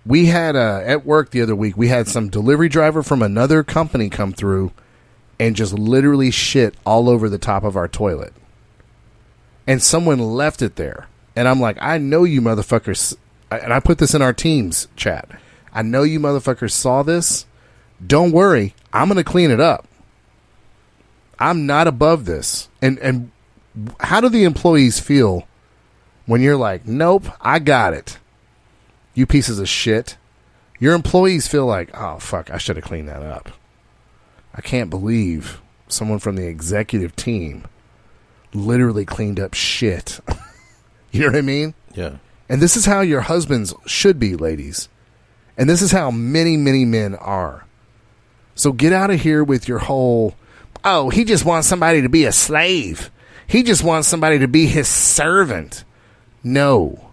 We had at work the other week, we had some delivery driver from another company come through and just literally shit all over the top of our toilet. And someone left it there. And I'm like, I know you motherfuckers, and I put this in our Teams chat. I know you motherfuckers saw this. Don't worry, I'm going to clean it up. I'm not above this. And how do the employees feel when you're like, nope, I got it? You pieces of shit. Your employees feel like, oh, fuck, I should have cleaned that up. I can't believe someone from the executive team literally cleaned up shit. You know what I mean?
Yeah.
And this is how your husbands should be, ladies. And this is how many, many men are. So get out of here with your whole, oh, he just wants somebody to be a slave. He just wants somebody to be his servant. No.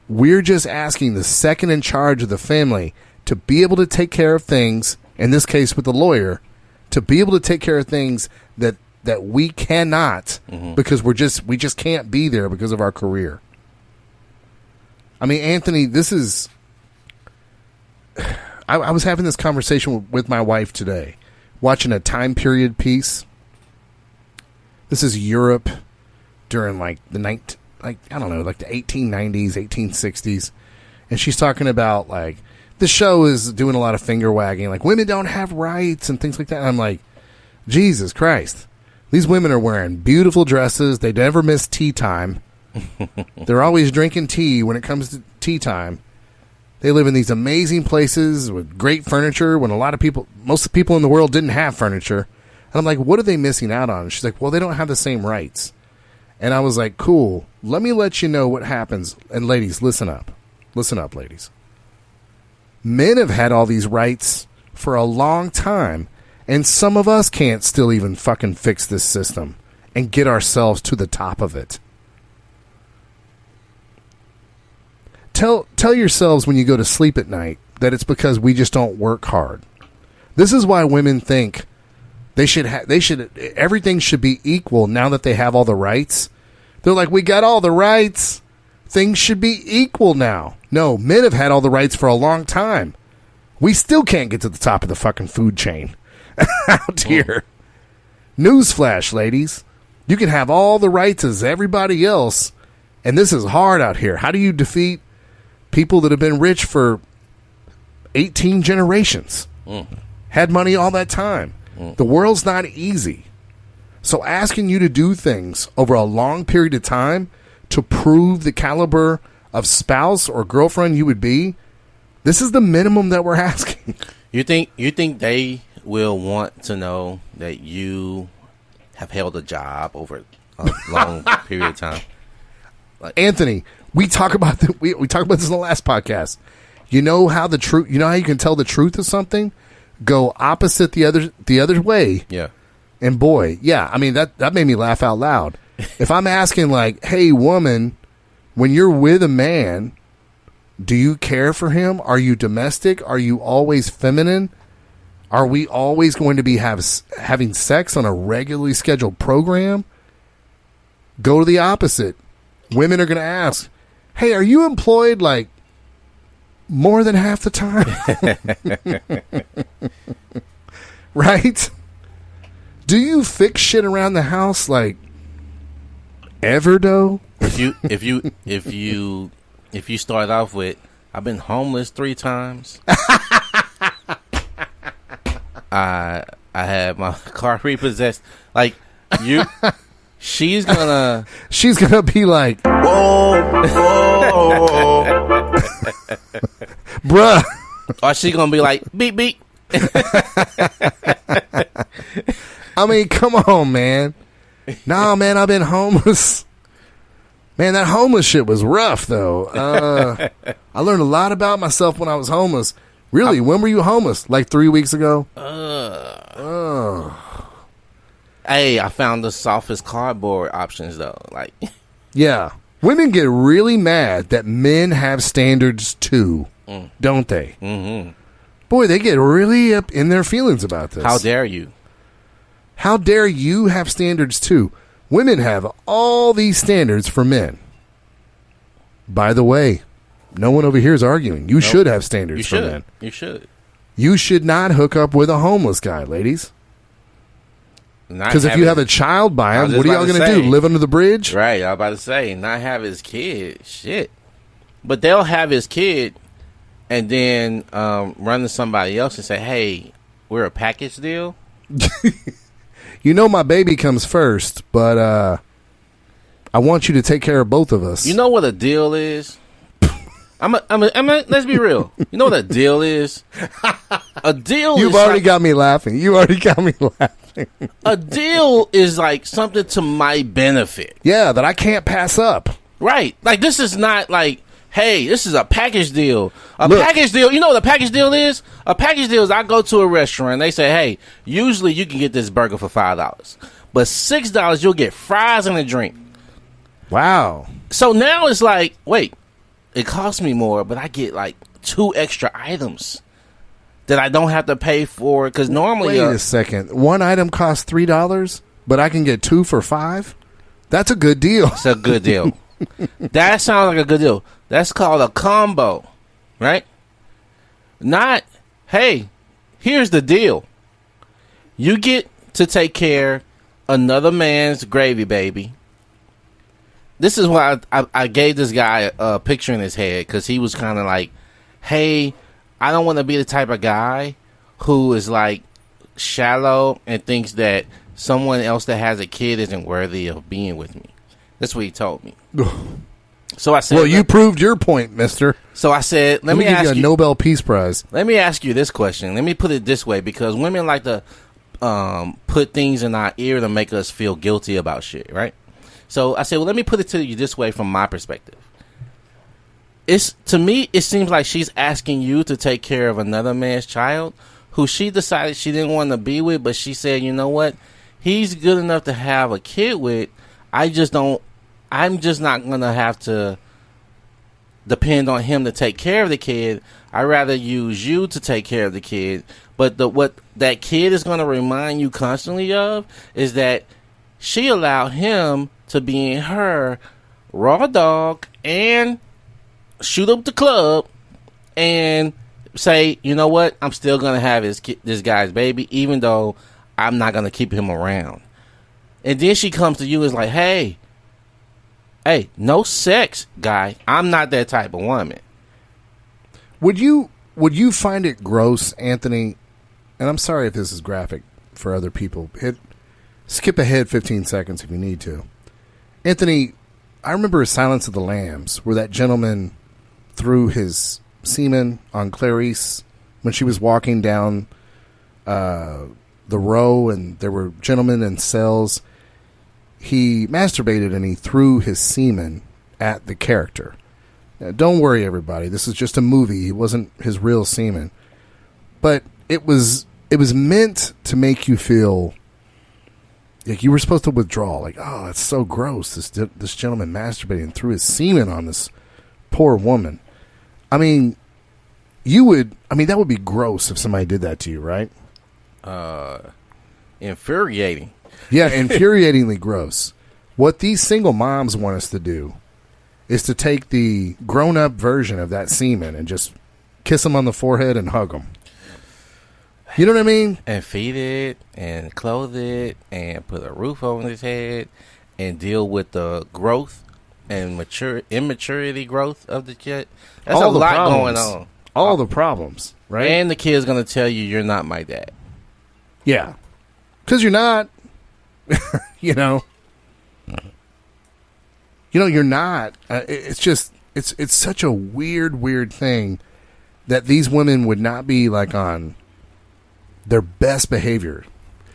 We're just asking the second in charge of the family to be able to take care of things, in this case with the lawyer, to be able to take care of things that we cannot, because we just can't be there because of our career. I mean, Anthony, this is... I was having this conversation with my wife today, watching a time period piece. This is Europe during like the 1890s, 1860s. And she's talking about like the show is doing a lot of finger wagging, like women don't have rights and things like that. And I'm like, Jesus Christ. These women are wearing beautiful dresses. They never miss tea time. They're always drinking tea when it comes to tea time. They live in these amazing places with great furniture when most of the people in the world didn't have furniture. And I'm like, what are they missing out on? She's like, well, they don't have the same rights. And I was like, cool. Let me let you know what happens. And ladies, listen up. Listen up, ladies. Men have had all these rights for a long time, and some of us can't still even fucking fix this system and get ourselves to the top of it. Tell yourselves when you go to sleep at night that it's because we just don't work hard. This is why women think everything should be equal now that they have all the rights. They're like, we got all the rights. Things should be equal now. No, men have had all the rights for a long time. We still can't get to the top of the fucking food chain out here. Newsflash, ladies. You can have all the rights as everybody else, and this is hard out here. How do you defeat people that have been rich for 18 generations? Had money all that time. The world's not easy. So asking you to do things over a long period of time to prove the caliber of spouse or girlfriend you would be, this is the minimum that we're asking.
You think they will want to know that you have held a job over a long period of time?
Like, Anthony, we talk about we talked about this in the last podcast. You know how you can tell the truth of something? Go opposite the other way.
Yeah.
And boy, yeah, I mean that made me laugh out loud. If I'm asking like, "Hey woman, when you're with a man, do you care for him? Are you domestic? Are you always feminine? Are we always going to be having sex on a regularly scheduled program?" Go to the opposite. Women are going to ask, "Hey, are you employed like more than half the time?" Right? Do you fix shit around the house like ever though?
If you start off with, "I've been homeless 3 times. I had my car repossessed." Like she's gonna
be like,
whoa.
Bruh.
Or she gonna be like, beep beep.
I mean, come on, man. Nah, man, I've been homeless. Man, that homeless shit was rough, though. I learned a lot about myself when I was homeless. Really, when were you homeless? Like 3 weeks ago?
Hey, I found the softest cardboard options, though. Like,
yeah. Women get really mad that men have standards, too, don't they?
Mm-hmm.
Boy, they get really up in their feelings about this.
How dare you?
How dare you have standards, too? Women have all these standards for men. By the way, no one over here is arguing. You should have standards for men.
You should.
You should not hook up with a homeless guy, ladies. Because if you have a child by him, what are y'all going to do? Live under the bridge?
Right. I was about to say, not have his kid. Shit. But they'll have his kid and then run to somebody else and say, "Hey, we're a package deal."
You know my baby comes first, but I want you to take care of both of us.
You know what a deal is? Let's be real. You know what a deal is? A deal
You've already got me laughing. You already got me laughing.
A deal is like something to my benefit.
Yeah, that I can't pass up.
Right. Like, this is not like, hey, this is a package deal. Package deal, you know what a package deal is? A package deal is I go to a restaurant, they say, "Hey, usually you can get this burger for $5. But $6 you'll get fries and a drink."
Wow.
So now it's like, wait, it costs me more, but I get like 2 extra items that I don't have to pay for, because normally...
Wait a second. One item costs $3, but I can get 2 for $5? That's a good deal.
It's a good deal. That sounds like a good deal. That's called a combo, right? Not, hey, here's the deal. You get to take care another man's gravy baby. This is why I gave this guy a picture in his head, because he was kind of like, hey, I don't want to be the type of guy who is like shallow and thinks that someone else that has a kid isn't worthy of being with me. That's what he told me. So I said,
well, you proved your point, mister.
So I said, let me
give
ask
you a Nobel Peace Prize.
Let me ask you this question. Let me put it this way, because women like to put things in our ear to make us feel guilty about shit, right? So I said, well, let me put it to you this way from my perspective. To me, it seems like she's asking you to take care of another man's child who she decided she didn't want to be with, but she said, you know what? He's good enough to have a kid with. I'm just not going to have to depend on him to take care of the kid. I'd rather use you to take care of the kid. But what that kid is going to remind you constantly of is that she allowed him to be in her raw dog and shoot up the club and say, you know what, I'm still going to have this guy's baby, even though I'm not going to keep him around. And then she comes to you and is like, hey, no sex, guy. I'm not that type of woman.
Would you find it gross, Anthony? And I'm sorry if this is graphic for other people. Skip ahead 15 seconds if you need to. Anthony, I remember Silence of the Lambs, where that gentleman threw his semen on Clarice when she was walking down the row, and there were gentlemen in cells. He masturbated and he threw his semen at the character. Now, don't worry, everybody. This is just a movie. It wasn't his real semen. But it was meant to make you feel like you were supposed to withdraw. Like, oh, that's so gross. This gentleman masturbated and threw his semen on this poor woman. I mean, that would be gross if somebody did that to you, right?
Infuriating.
Yeah, infuriatingly gross. What these single moms want us to do is to take the grown-up version of that semen and just kiss them on the forehead and hug them. You know what I mean?
And feed it and clothe it and put a roof over his head and deal with the growth and immaturity growth of the kid. That's a lot going on.
All the problems, right?
And the kid's going to tell you you're not my dad.
Yeah. Because you're not. You're not. It's just, it's such a weird thing that these women would not be like on their best behavior.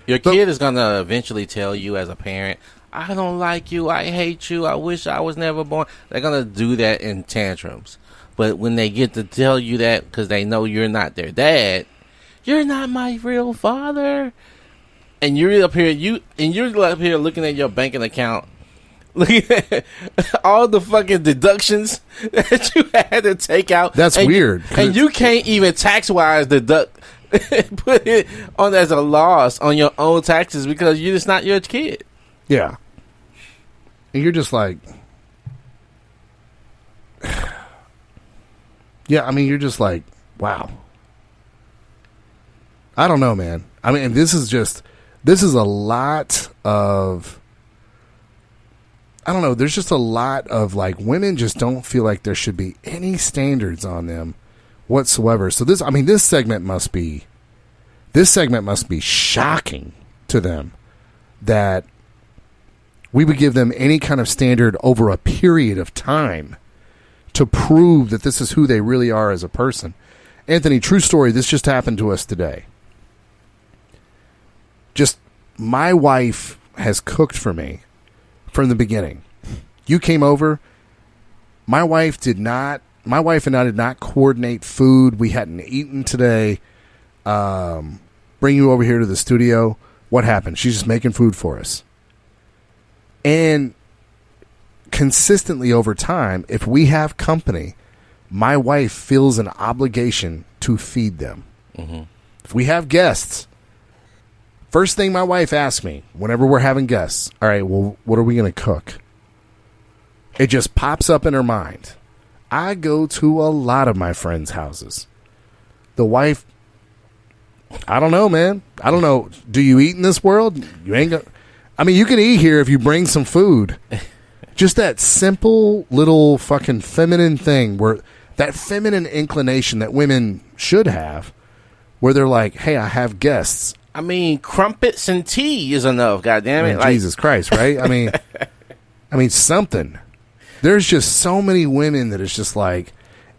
Your kid is going to eventually tell you as a parent, I don't like you, I hate you, I wish I was never born. They're going to do that in tantrums. But when they get to tell you that because they know you're not their dad, you're not my real father. And you're up here, looking at your banking account, looking at all the fucking deductions that you had to take out.
That's weird.
And you can't even tax-wise deduct, put it on as a loss on your own taxes because you're just not your kid.
Yeah. And you're just like, yeah, I mean, you're just like, wow. I don't know, man. I mean, this is a lot of, I don't know, there's just a lot of like women just don't feel like there should be any standards on them whatsoever. So this segment must be shocking to them that we would give them any kind of standard over a period of time to prove that this is who they really are as a person. Anthony, true story, this just happened to us today. Just, my wife has cooked for me from the beginning. You came over. My wife and I did not coordinate food. We hadn't eaten today. Bring you over here to the studio. What happened? She's just making food for us. And consistently over time, if we have company, my wife feels an obligation to feed them. Mm-hmm. If we have guests, first thing my wife asks me whenever we're having guests, all right, well, what are we going to cook? It just pops up in her mind. I go to a lot of my friends' houses. The wife, I don't know, man. I don't know. Do you eat in this world? You ain't gonna. I mean, you can eat here if you bring some food. Just that simple little fucking feminine thing, where that feminine inclination that women should have, where they're like, hey, I have guests.
I mean, crumpets and tea is enough, goddammit.
Man, Jesus Christ, right? I mean, something. There's just so many women that it's just like,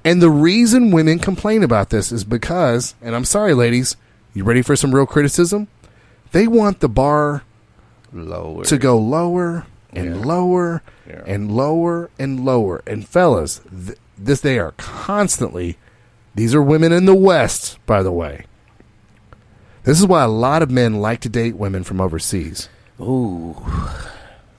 and the reason women complain about this is because, and I'm sorry, ladies, you ready for some real criticism? They want the bar
lower
to go lower and lower and lower and lower. And fellas, they are constantly, these are women in the West, by the way. This is why a lot of men like to date women from overseas.
Ooh.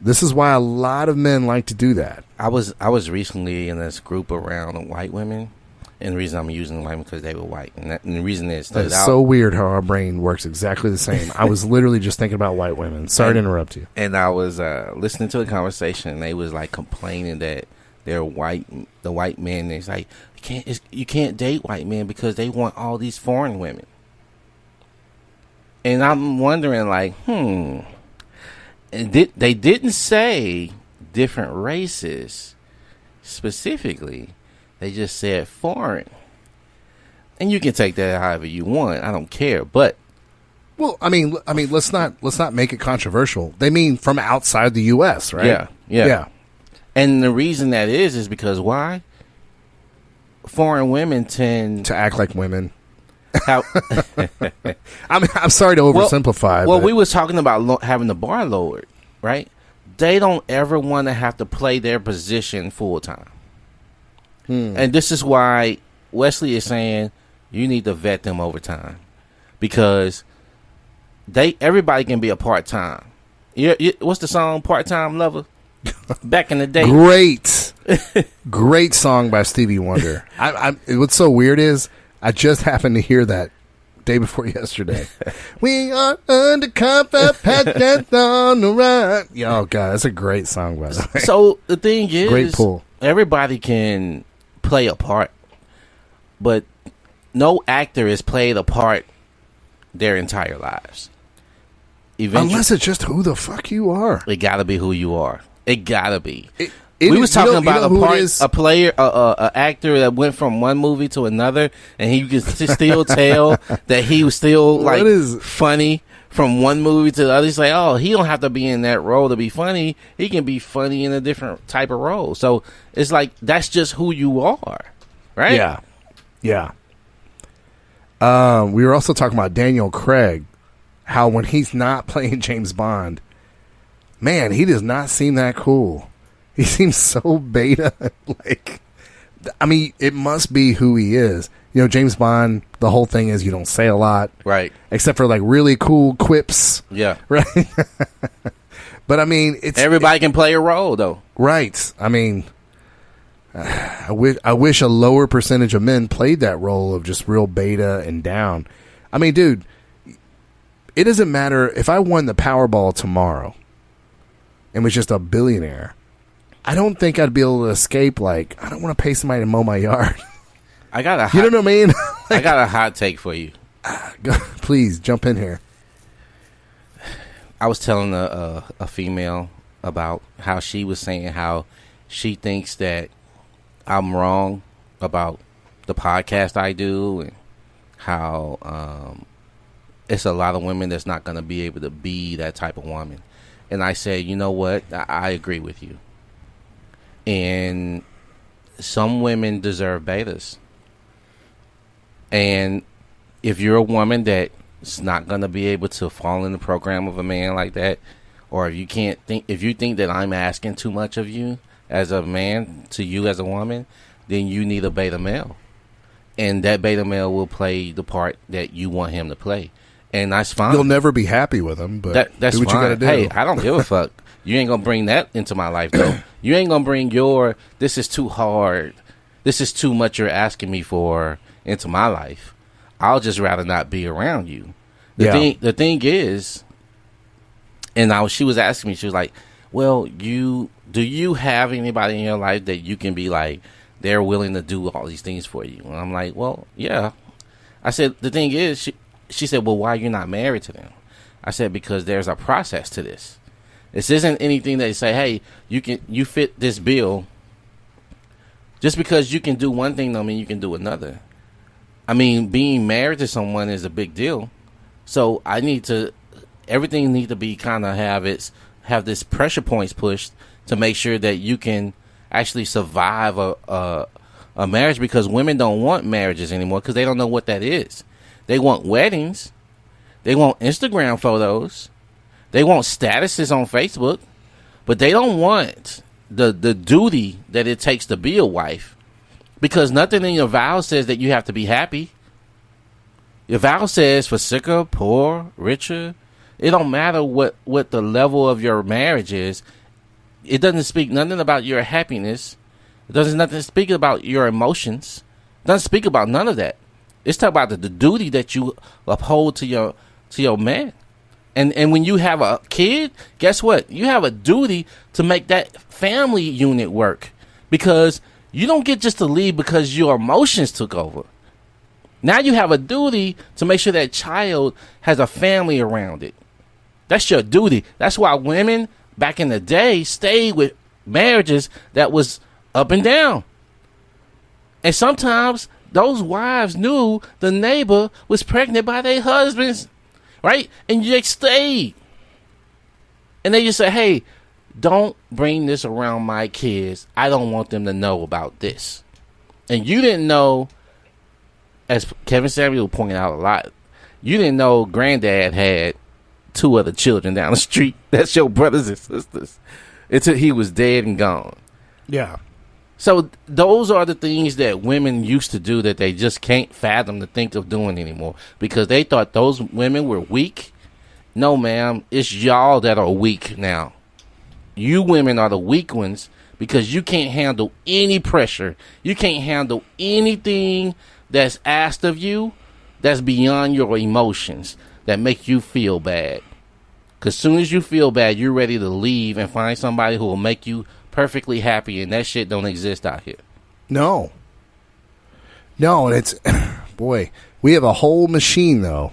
This is why a lot of men like to do that.
I was recently in this group around white women, and the reason I'm using white because they were white, and the reason is
it's so weird how our brain works exactly the same. I was literally just thinking about white women. Sorry to interrupt you.
And I was listening to a conversation, and they was like complaining that they're white, the white men. It's like you can't date white men because they want all these foreign women. And I'm wondering, like, and they didn't say different races specifically. They just said foreign. And you can take that however you want. I don't care. But
well, I mean, let's not make it controversial. They mean from outside the U.S., right?
Yeah. And the reason that is because why? Foreign women tend
to act like women. I'm sorry to oversimplify.
Well, we was talking about having the bar lowered, right? They don't ever want to have to play their position full time. And this is why Wesley is saying you need to vet them over time, because everybody can be a part time. What's the song "Part Time Lover"? Back in the day, great song by Stevie Wonder. What's so weird is I just happened to hear that day before yesterday. We are undercover, pat that on the run. Oh God, that's a great song, by the way. So the thing is,
great pull.
Everybody can play a part, but no actor has played a part their entire lives. Eventually,
unless it's just who the fuck you are.
It gotta be who you are. It gotta be. We was talking about a actor that went from one movie to another, and he could still tell that he was still funny from one movie to the other. He's like, oh, he don't have to be in that role to be funny. He can be funny in a different type of role. So it's like that's just who you are, right?
Yeah. We were also talking about Daniel Craig, how when he's not playing James Bond, man, he does not seem that cool. He seems so beta. It must be who he is. You know, James Bond, the whole thing is you don't say a lot.
Right.
Except for like really cool quips.
Yeah.
Right. But I mean,
everybody can play a role though.
Right. I mean, I wish a lower percentage of men played that role of just real beta and down. I mean, dude, it doesn't matter if I won the Powerball tomorrow and was just a billionaire. I don't think I'd be able to escape. Like, I don't want to pay somebody to mow my yard.
You know what I mean? I got a hot take for you.
Please jump in here.
I was telling a female about how she was saying how she thinks that I'm wrong about the podcast I do, and how it's a lot of women that's not going to be able to be that type of woman. And I said, you know what? I agree with you. And some women deserve betas. And if you're a woman that's not going to be able to fall in the program of a man like that, or if you think that I'm asking too much of you as a man to you as a woman, then you need a beta male. And that beta male will play the part that you want him to play. And that's fine.
You'll never be happy with him, but
that's
do what
fine.
You got to do.
Hey, I don't give a fuck. You ain't going to bring that into my life, though. You ain't going to bring this is too hard, this is too much you're asking me for into my life. I'll just rather not be around you. The thing is, and she was asking me, she was like, well, do you have anybody in your life that you can be like, they're willing to do all these things for you? And I'm like, well, yeah. I said, the thing is, she said, well, why are you not married to them? I said, because there's a process to this. This isn't anything that you say, hey, you fit this bill. Just because you can do one thing don't mean you can do another. I mean, being married to someone is a big deal. So everything needs to be kind of have this pressure points pushed to make sure that you can actually survive a marriage, because women don't want marriages anymore because they don't know what that is. They want weddings. They want Instagram photos. They want statuses on Facebook, but they don't want the duty that it takes to be a wife, because nothing in your vows says that you have to be happy. If Val says for sicker, poor, richer, it don't matter what the level of your marriage is. It doesn't speak nothing about your happiness. It doesn't nothing speak about your emotions. It doesn't speak about none of that. It's talking about the duty that you uphold to your man. And when you have a kid, guess what? You have a duty to make that family unit work. Because you don't get just to leave because your emotions took over. Now you have a duty to make sure that child has a family around it. That's your duty. That's why women back in the day stayed with marriages that was up and down. And sometimes those wives knew the neighbor was pregnant by their husbands, right? And they stayed. And they just said, hey, don't bring this around my kids. I don't want them to know about this. And you didn't know, as Kevin Samuel pointed out a lot, you didn't know granddad had 2 other children down the street. That's your brothers and sisters. Until he was dead and gone.
Yeah.
So those are the things that women used to do that they just can't fathom to think of doing anymore because they thought those women were weak. No, ma'am. It's y'all that are weak now. You women are the weak ones because you can't handle any pressure. You can't handle anything that's asked of you that's beyond your emotions that make you feel bad. Because as soon as you feel bad, you're ready to leave and find somebody who will make you perfectly happy, and that shit don't exist out here.
No, and it's, boy, we have a whole machine, though.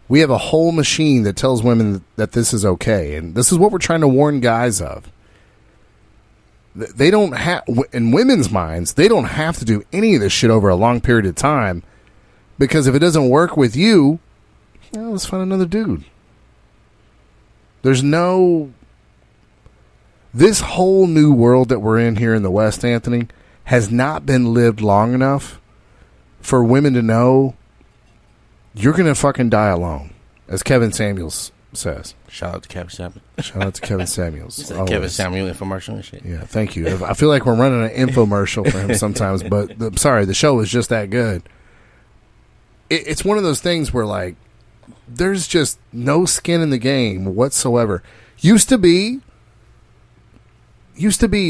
We have a whole machine that tells women that this is okay, and this is what we're trying to warn guys of. They don't have, in women's minds, they don't have to do any of this shit over a long period of time, because if it doesn't work with you, let's find another dude. There's no... This whole new world that we're in here in the West, Anthony, has not been lived long enough for women to know you're going to fucking die alone, as Kevin Samuels says.
Shout out to Kevin Samuels.
Shout out to Kevin Samuels.
Kevin Samuel infomercial and shit.
Yeah, thank you. I feel like we're running an infomercial for him sometimes, but I'm sorry, the show is just that good. It's one of those things where, like, there's just no skin in the game whatsoever. Used to be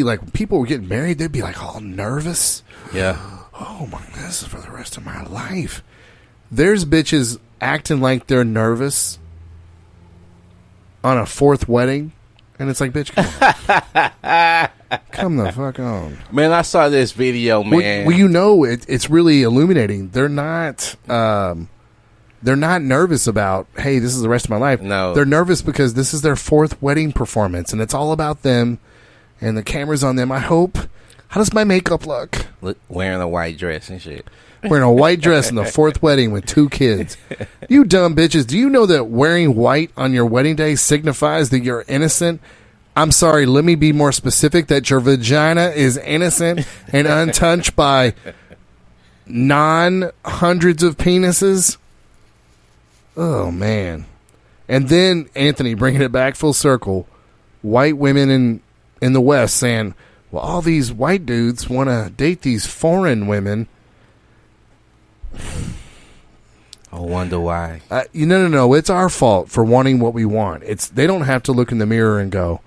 like when people were getting married, they'd be like all nervous.
Yeah.
Oh my, this is for the rest of my life. There's bitches acting like they're nervous on a 4th wedding, and it's like, bitch, come the fuck on.
Man, I saw this video, man.
Well, you know, it's really illuminating. They're not nervous about, hey, this is the rest of my life.
No.
They're nervous because this is their 4th wedding performance, and it's all about them. And the camera's on them. I hope. How does my makeup look?
Wearing a white dress and shit.
Wearing a white dress in the 4th wedding with 2 kids. You dumb bitches. Do you know that wearing white on your wedding day signifies that you're innocent? I'm sorry. Let me be more specific. That your vagina is innocent and untouched by non-hundreds of penises. Oh, man. And then, Anthony, bringing it back full circle, white women in the West saying, well, all these white dudes want to date these foreign women.
I wonder why.
No. It's our fault for wanting what we want. They don't have to look in the mirror and go,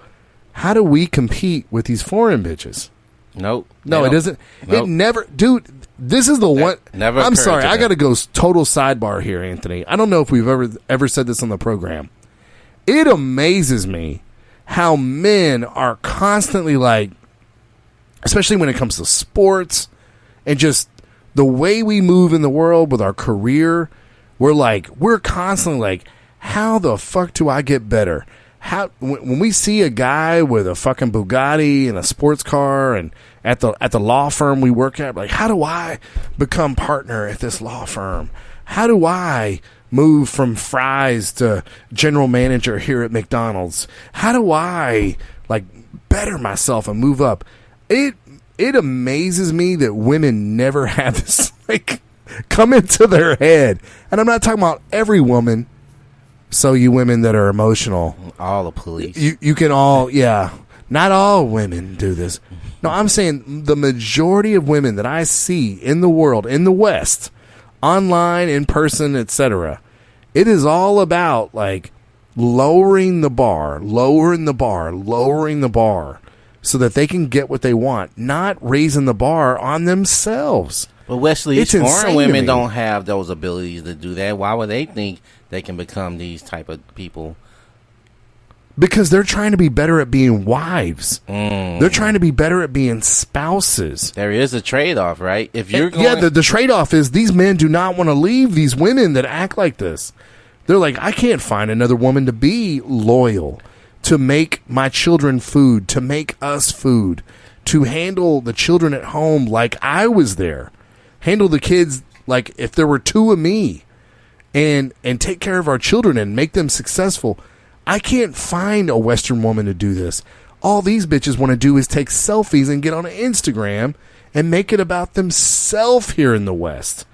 how do we compete with these foreign bitches?
Nope.
No, it doesn't. Nope. It never, dude. This is the one.
Never.
I'm sorry. I got to go total sidebar here, Anthony. I don't know if we've ever said this on the program. It amazes me how men are constantly like, especially when it comes to sports and just the way we move in the world with our career, we're constantly like, how the fuck do I get better? When we see a guy with a fucking Bugatti and a sports car and at the law firm we work at, like, how do I become partner at this law firm? How do I move from fries to general manager here at McDonald's? How do I like better myself and move up? It amazes me that women never have this like come into their head. And I'm not talking about every woman. So you women that are emotional,
all the police,
you can all, yeah. Not all women do this. No, I'm saying the majority of women that I see in the world, in the West, online, in person, etc. It is all about like lowering the bar so that they can get what they want, not raising the bar on themselves.
But Wesley,
It's
foreign
insane to
women
me.
don't have those abilities to do that. Why would they think they can become these type of people?
Because they're trying to be better at being wives. They're trying to be better at being spouses.
There is a trade-off, right? If you're going,
the trade-off is these men do not want to leave these women that act like this. They're like, I can't find another woman to be loyal, to make my children food, to make us food, to handle the children at home like I was there, handle the kids like if there were two of me, and take care of our children and make them successful. I can't find a Western woman to do this. All these bitches want to do is take selfies and get on Instagram and make it about themselves here in the West.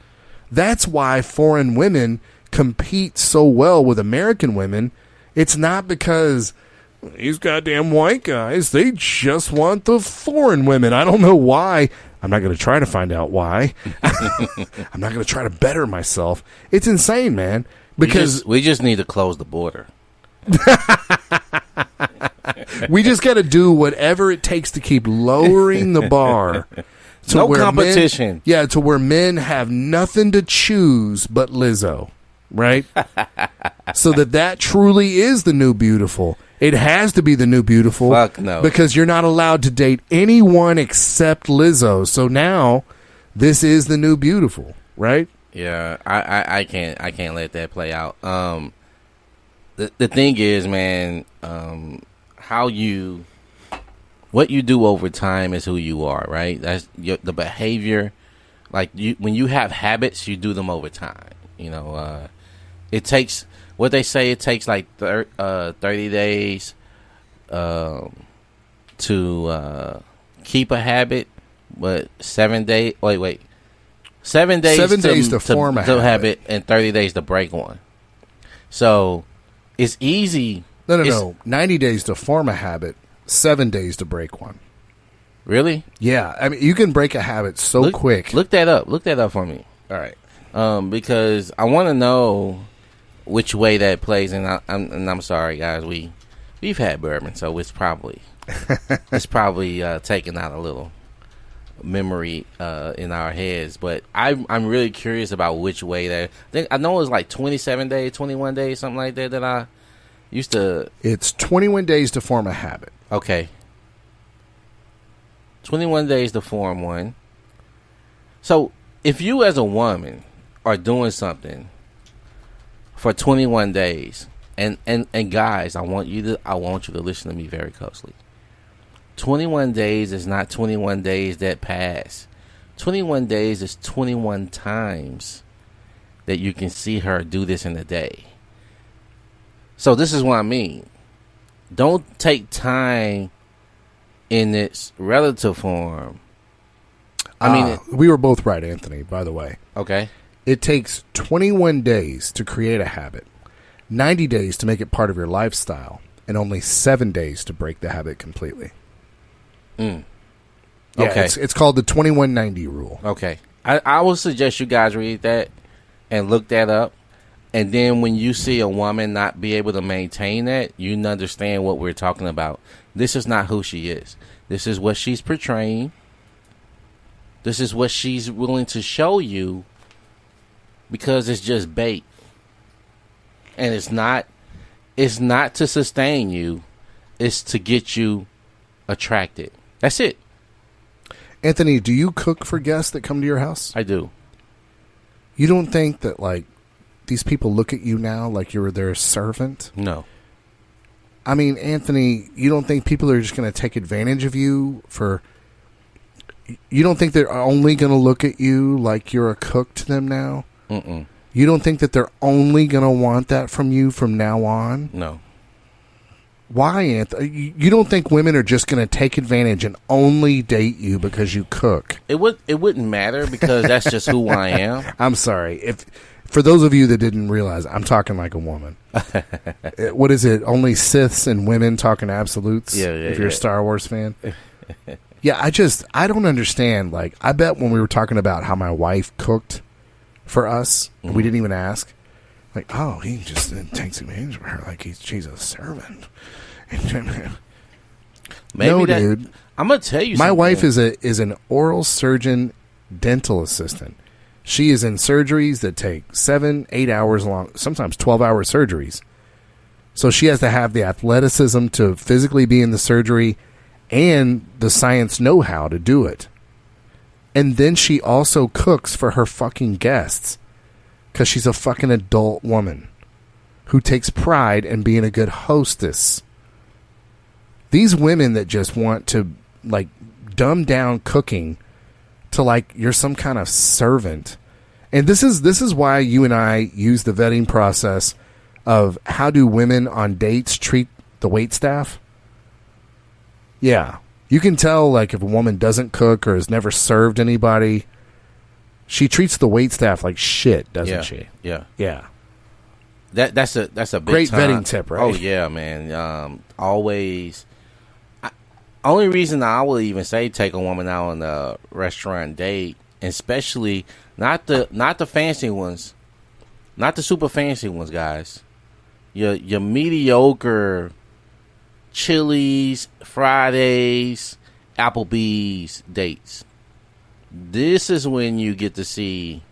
That's why foreign women compete so well with American women. It's not because these goddamn white guys, they just want the foreign women. I don't know why. I'm not going to try to find out why. I'm not going to try to better myself. It's insane, man. Because
we just need to close the border.
we just got to do whatever it takes to keep lowering the bar.
No competition.
To where men have nothing to choose but Lizzo, right? So that truly is the new beautiful. It has to be the new beautiful.
Fuck no.
Because you're not allowed to date anyone except Lizzo. So now this is the new beautiful, right?
Yeah, I can't let that play out. The thing is, man, what you do over time is who you are, right? That's the behavior. Like when you have habits, you do them over time. You know, it takes what they say. It takes like 30 days to keep a habit, but 7 days. Wait. 7 days.
7 days to form a habit,
and 30 days to break one. So it's easy.
No. 90 days to form a habit, 7 days to break one.
Really?
Yeah. I mean, you can break a habit quick.
Look that up. Look that up for me.
All right.
Because I want to know which way that plays, and I'm sorry, guys. We've had bourbon, so it's probably taking out a little memory in our heads. But I'm really curious about which way that. I know it was like 27 days, 21 days, something like that I used to.
It's 21 days to form a habit.
Okay. 21 days to form one. So if you as a woman are doing something for 21 days, and guys, I want you to listen to me very closely. 21 days is not 21 days that pass. 21 days is 21 times that you can see her do this in a day. So this is what I mean. Don't take time in its relative form. I mean,
we were both right, Anthony, by the way.
Okay.
It takes 21 days to create a habit, 90 days to make it part of your lifestyle, and only 7 days to break the habit completely.
Okay.
Yeah, it's called the 21-90 rule.
Okay. I would suggest you guys read that and look that up. And then when you see a woman not be able to maintain that, you understand what we're talking about. This is not who she is. This is what she's portraying. This is what she's willing to show you because it's just bait. And it's not to sustain you. It's to get you attracted. That's it.
Anthony, do you cook for guests that come to your house?
I do.
You don't think that, like, these people look at you now like you're their servant?
No.
I mean, Anthony, you don't think people are just going to take advantage of you for... You don't think they're only going to look at you like you're a cook to them now?
Mm-mm.
You don't think that they're only going to want that from you from now on?
No.
Why, Anthony? You don't think women are just going to take advantage and only date you because you cook?
It wouldn't matter because that's just who I am.
I'm sorry. For those of you that didn't realize, I'm talking like a woman. What is it? Only Siths and women talking absolutes?
Yeah,
if you're a Star Wars fan. Yeah, I don't understand. Like, I bet when we were talking about how my wife cooked for us. Mm-hmm. We didn't even ask. Like, oh, he just takes advantage of her like she's a servant.
Maybe
no, dude.
I'm gonna tell you.
My
something.
wife is an oral surgeon, dental assistant. She is in surgeries that take 7-8 hours long, sometimes 12-hour surgeries. So she has to have the athleticism to physically be in the surgery and the science know-how to do it. And then she also cooks for her fucking guests because she's a fucking adult woman who takes pride in being a good hostess. These women that just want to, like, dumb down cooking to, like, you're some kind of servant. And this is why you and I use the vetting process of how do women on dates treat the waitstaff. Yeah. You can tell, like, if a woman doesn't cook or has never served anybody, she treats the waitstaff like shit, doesn't she?
Yeah.
Yeah.
That's a big
great
time.
Vetting tip, right?
Oh yeah, man. Always. Only reason I will even say take a woman out on a restaurant date, especially not the fancy ones, not the super fancy ones, guys. Your mediocre Chili's, Fridays, Applebee's dates. This is when you get to see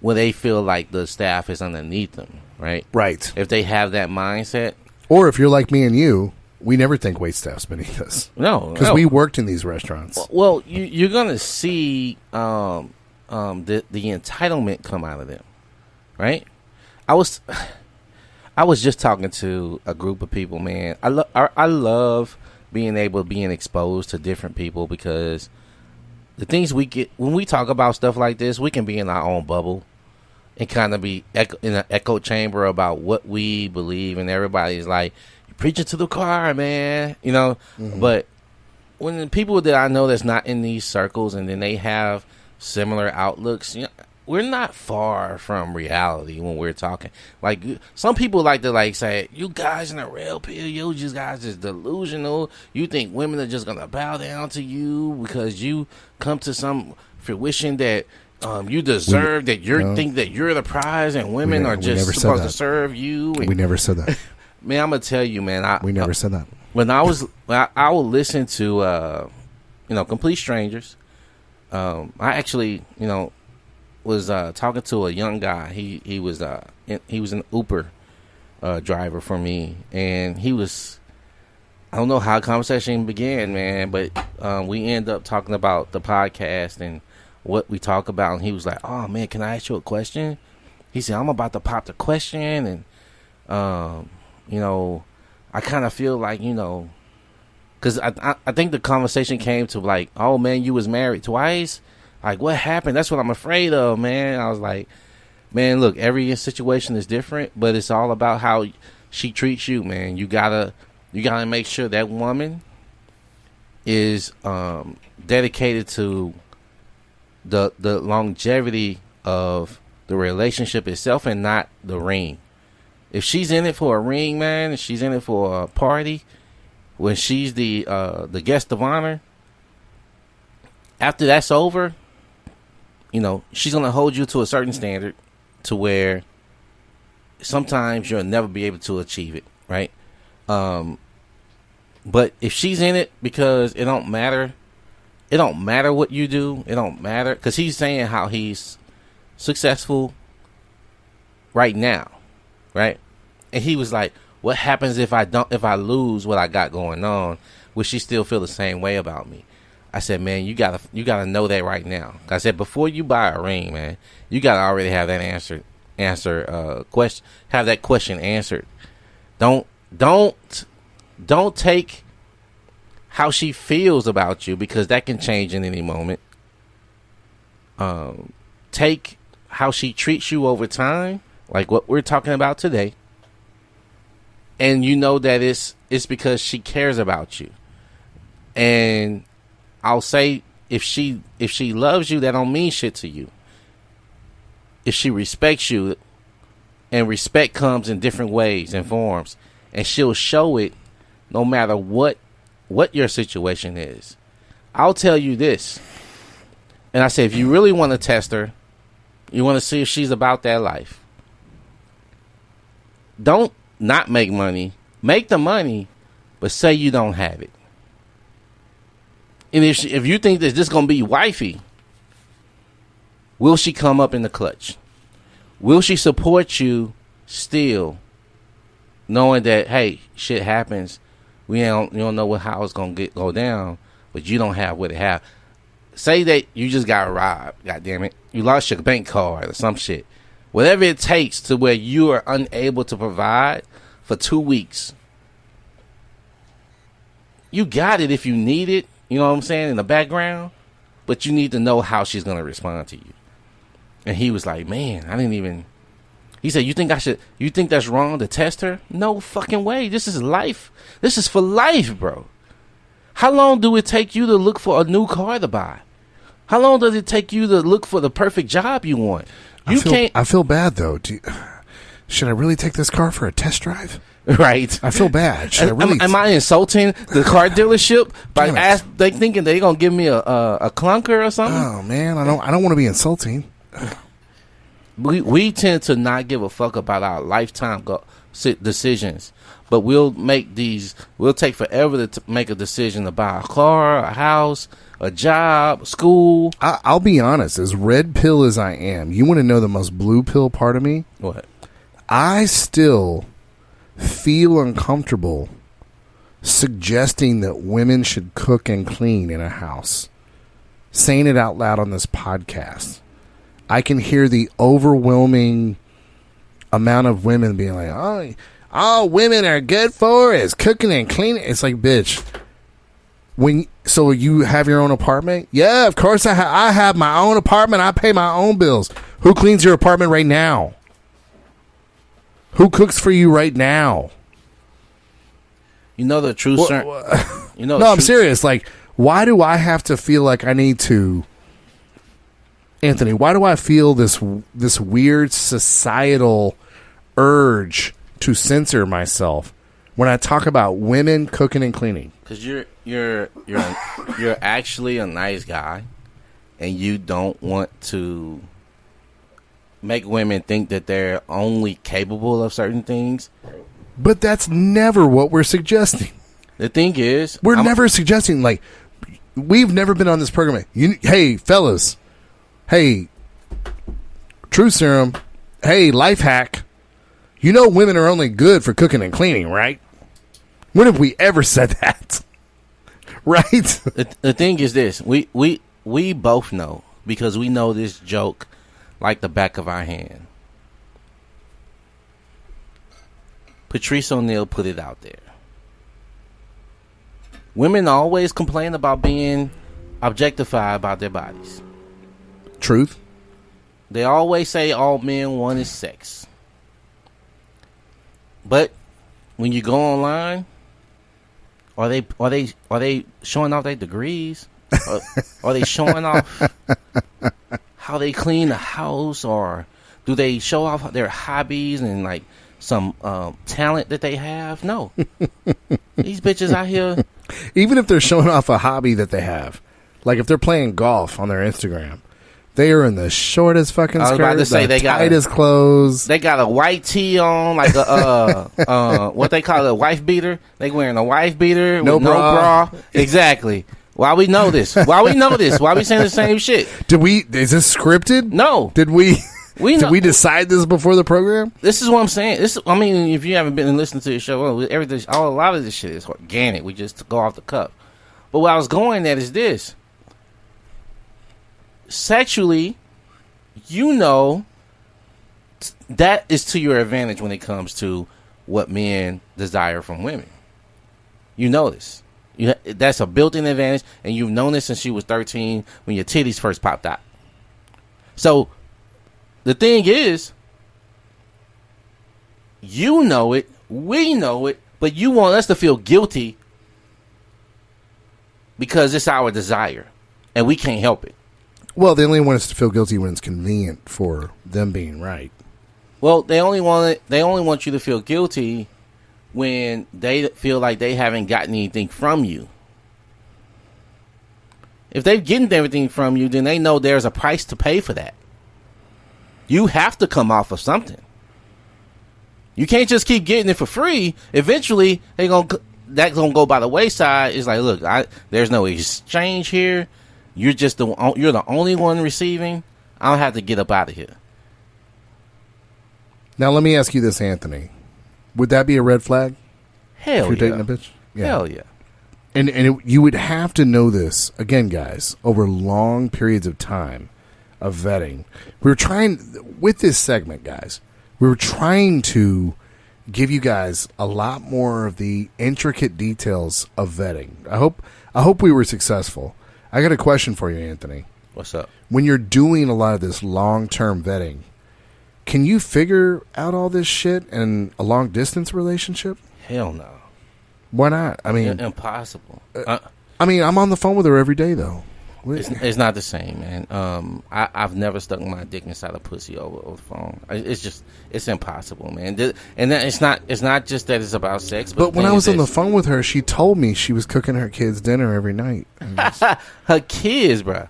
when they feel like the staff is underneath them, right?
Right.
If they have that mindset.
Or if you're like me and you, we never think waitstaff's beneath us.
No.
Because we worked in these restaurants.
Well, you're going to see the entitlement come out of them, right? I was just talking to a group of people, man. I love being exposed to different people because the things we get when we talk about stuff like this, we can be in our own bubble and kind of be in an echo chamber about what we believe, and everybody's like, "You're preaching to the choir, man," you know. Mm-hmm. But when the people that I know that's not in these circles, and then they have similar outlooks, you know, we're not far from reality when we're talking. Like, some people like to like say, "You guys in the real pill, you just guys is delusional. You think women are just gonna bow down to you because you come to some fruition that you deserve, that you think that you're the prize, and women are just supposed to serve you." And,
we never said that.
Man, I'm gonna tell you, man.
We never said that.
When I will listen to complete strangers. I actually, was talking to a young guy. He was an Uber driver for me, and he was. I don't know how the conversation began, man, but we end up talking about the podcast and what we talk about, and he was like, "Oh man, can I ask you a question?" He said, "I'm about to pop the question, and I kind of feel like, because I think the conversation came to like, oh man, you was married twice." Like, what happened? That's what I'm afraid of, man. I was like, man, look, every situation is different, but it's all about how she treats you, man. You gotta make sure that woman is dedicated to the longevity of the relationship itself and not the ring. If she's in it for a ring, man, if she's in it for a party, when she's the guest of honor, after that's over, she's going to hold you to a certain standard to where sometimes you'll never be able to achieve it, right? But if she's in it because it don't matter what you do, it don't matter, because he's saying how he's successful right now, right? And he was like, what happens if I lose what I got going on? Will she still feel the same way about me? I said, man, you gotta know that right now. I said, before you buy a ring, man, you gotta already have that question, have that question answered. Don't take how she feels about you, because that can change in any moment. Take how she treats you over time, like what we're talking about today, and that it's because she cares about you. And I'll say, if she loves you, that don't mean shit to you. If she respects you, and respect comes in different ways and forms, and she'll show it no matter what your situation is. I'll tell you this, and I say, if you really want to test her, You want to see if she's about that life. Don't not make money. Make the money, but say you don't have it. And if you think that this is going to be wifey, will she come up in the clutch? Will she support you still, knowing that, hey, shit happens. You don't know how it's going to go down, but you don't have what it have. Say that you just got robbed, goddamn it. You lost your bank card or some shit. Whatever it takes to where you are unable to provide for 2 weeks. You got it if you need it, you know what I'm saying, in the background. But you need to know how she's going to respond to you. And he was like, man, I didn't even... He said, you think that's wrong to test her? No fucking way. This is life. This is for life, bro. How long do it take you to look for a new car to buy? How long does it take you to look for the perfect job you want?
I feel bad, though. Should I really take this car for a test drive?
Right.
I feel bad. Should I really
am I insulting the car dealership by they thinking they gonna give me a clunker or something?
Oh man, I don't want to be insulting.
We tend to not give a fuck about our lifetime decisions, but we'll take forever to make a decision to buy a car, a house, a job, school.
I'll be honest, as red pill as I am, you want to know the most blue pill part of me?
What?
I still feel uncomfortable suggesting that women should cook and clean in a house. Saying it out loud on this podcast. I can hear the overwhelming amount of women being like, oh, all women are good for is cooking and cleaning. It's like, bitch, so you have your own apartment? Yeah, of course I have my own apartment. I pay my own bills. Who cleans your apartment right now? Who cooks for you right now?
You know the truth, sir.
No, I'm serious. Like, why do I have to feel like I need to... Anthony, why do I feel this weird societal urge to censor myself when I talk about women cooking and cleaning?
Because you're actually a nice guy, and you don't want to make women think that they're only capable of certain things.
But that's never what we're suggesting.
The thing is,
we're never suggesting, like, we've never been on this program. Hey, fellas. Hey, Truth Serum. Hey, life hack. You know women are only good for cooking and cleaning, right? When have we ever said that? Right?
The thing is this. We both know, because we know this joke like the back of our hand. Patrice O'Neal put it out there. Women always complain about being objectified about their bodies.
Truth.
They always say all men want is sex. But when you go online, are they showing off their degrees? Are they showing off how they clean the house, or do they show off their hobbies and like some talent that they have? No. These bitches out here,
even if they're showing off a hobby that they have, like if they're playing golf on their Instagram, they are in the shortest fucking skirt. I was about to say, they got tightest clothes.
They got a white tee on, like a what they call a wife beater. They wearing a wife beater with no bra. Exactly. Why we know this? Why we saying the same shit?
Is this scripted?
No.
Did we decide this before the program?
This is what I'm saying. If you haven't been listening to the show, a lot of this shit is organic. We just go off the cuff. But what I was going at is this. Sexually, that is to your advantage when it comes to what men desire from women. You know this. That's a built-in advantage, and you've known this since you was 13 when your titties first popped out. So, the thing is, you know it, we know it, but you want us to feel guilty because it's our desire, and we can't help it.
Well, they only want us to feel guilty when it's convenient for them being right.
Well, they only want you to feel guilty when they feel like they haven't gotten anything from you. If they're getting everything from you, then they know there's a price to pay for that. You have to come off of something. You can't just keep getting it for free. Eventually, that's gonna go by the wayside. It's like, look, there's no exchange here. You're the only one receiving. I don't have to get up out of here.
Now let me ask you this, Anthony. Would that be a red flag?
Hell
if you're
yeah.
dating a bitch?
Yeah. Hell yeah.
And you would have to know this, again, guys, over long periods of time of vetting. We were trying, with this segment, guys, we were trying to give you guys a lot more of the intricate details of vetting. I hope we were successful. I got a question for you, Anthony.
What's up?
When you're doing a lot of this long-term vetting, can you figure out all this shit in a long-distance relationship?
Hell no.
Why not? I mean,
impossible.
I'm on the phone with her every day, though.
It's not the same, man. I've never stuck my dick inside a pussy over the phone. It's impossible, man. And it's not just that it's about sex.
But when I was on the phone with her, she told me she was cooking her kids dinner every night.
Her kids, bro.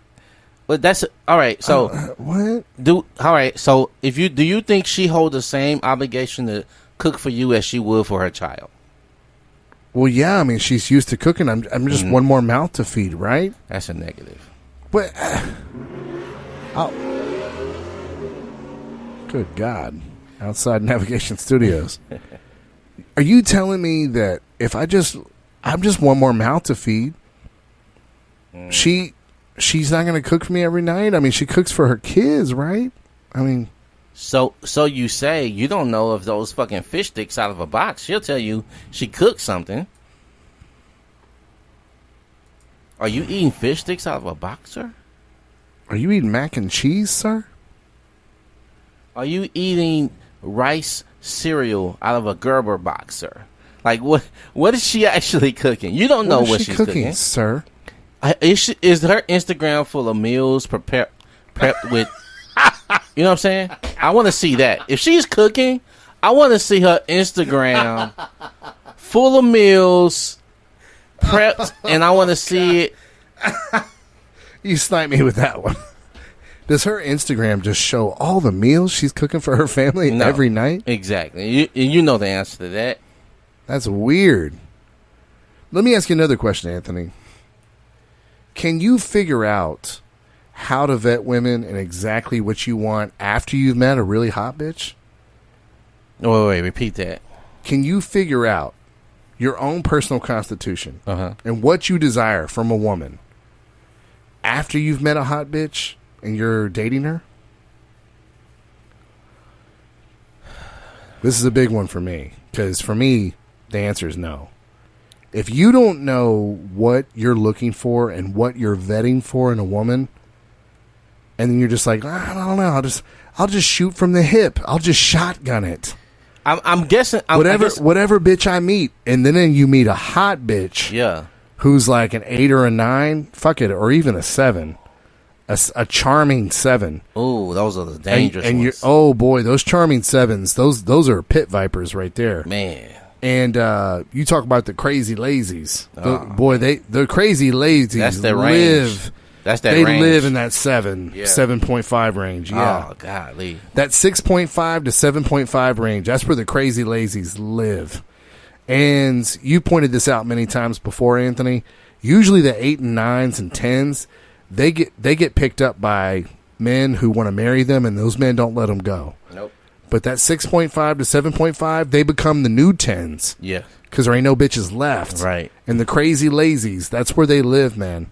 But that's all right. So
what?
All right. So do you think she holds the same obligation to cook for you as she would for her child?
Well, yeah. I mean, she's used to cooking. I'm just one more mouth to feed, right?
That's a negative.
But good God, Outside Navigation Studios. Are you telling me that if I'm just one more mouth to feed, she's not going to cook for me every night? I mean, she cooks for her kids, right? I mean,
so you say you don't know if those fucking fish sticks out of a box. She'll tell you she cooked something. Are you eating fish sticks out of a box, sir?
Are you eating mac and cheese, sir?
Are you eating rice cereal out of a Gerber box, sir? Like what is she actually cooking? You don't know what she's cooking,
sir.
Is her Instagram full of meals prepped with? You know what I'm saying? I want to see that. If she's cooking, I want to see her Instagram full of meals prepped, and I want to see it.
You sniped me with that one. Does her Instagram just show all the meals she's cooking for her family every night?
Exactly. You know the answer to that.
That's weird. Let me ask you another question, Anthony. Can you figure out how to vet women and exactly what you want after you've met a really hot bitch?
Wait, repeat that.
Can you figure out your own personal constitution and what you desire from a woman after you've met a hot bitch and you're dating her? This is a big one for me, because for me, the answer is no. If you don't know what you're looking for and what you're vetting for in a woman, and then you're just like, I don't know, I'll just shoot from the hip. I'll just shotgun it.
I'm guessing
whatever bitch I meet, and then you meet a hot bitch, who's like an 8 or a 9, fuck it, or even a 7, a charming 7.
Oh, those are the dangerous
ones.
Ones.
Oh boy, those charming 7s, those are pit vipers right there,
man.
And you talk about the crazy lazies. The crazy lazies.
That's their
range. They
range.
live in that 7.5 range. Yeah.
Oh, golly.
That 6.5 to 7.5 range. That's where the crazy lazies live. And you pointed this out many times before, Anthony. Usually the 8 and 9s and 10s, they get picked up by men who want to marry them, and those men don't let them go.
Nope.
But that 6.5 to 7.5, they become the new 10s.
Yeah.
Because there ain't no bitches left.
Right.
And the crazy lazies, that's where they live, man.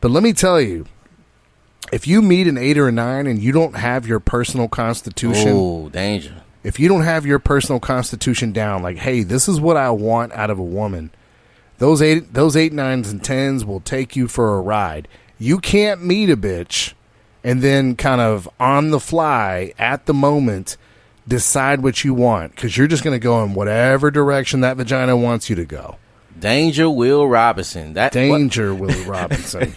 But let me tell you, if you meet an 8 or a 9 and you don't have your personal constitution.
Oh, danger.
If you don't have your personal constitution down, like, hey, this is what I want out of a woman, those 8, 9s, and 10s will take you for a ride. You can't meet a bitch and then kind of on the fly, at the moment, decide what you want, because you're just going to go in whatever direction that vagina wants you to go.
Danger Will Robinson.
Will Robinson.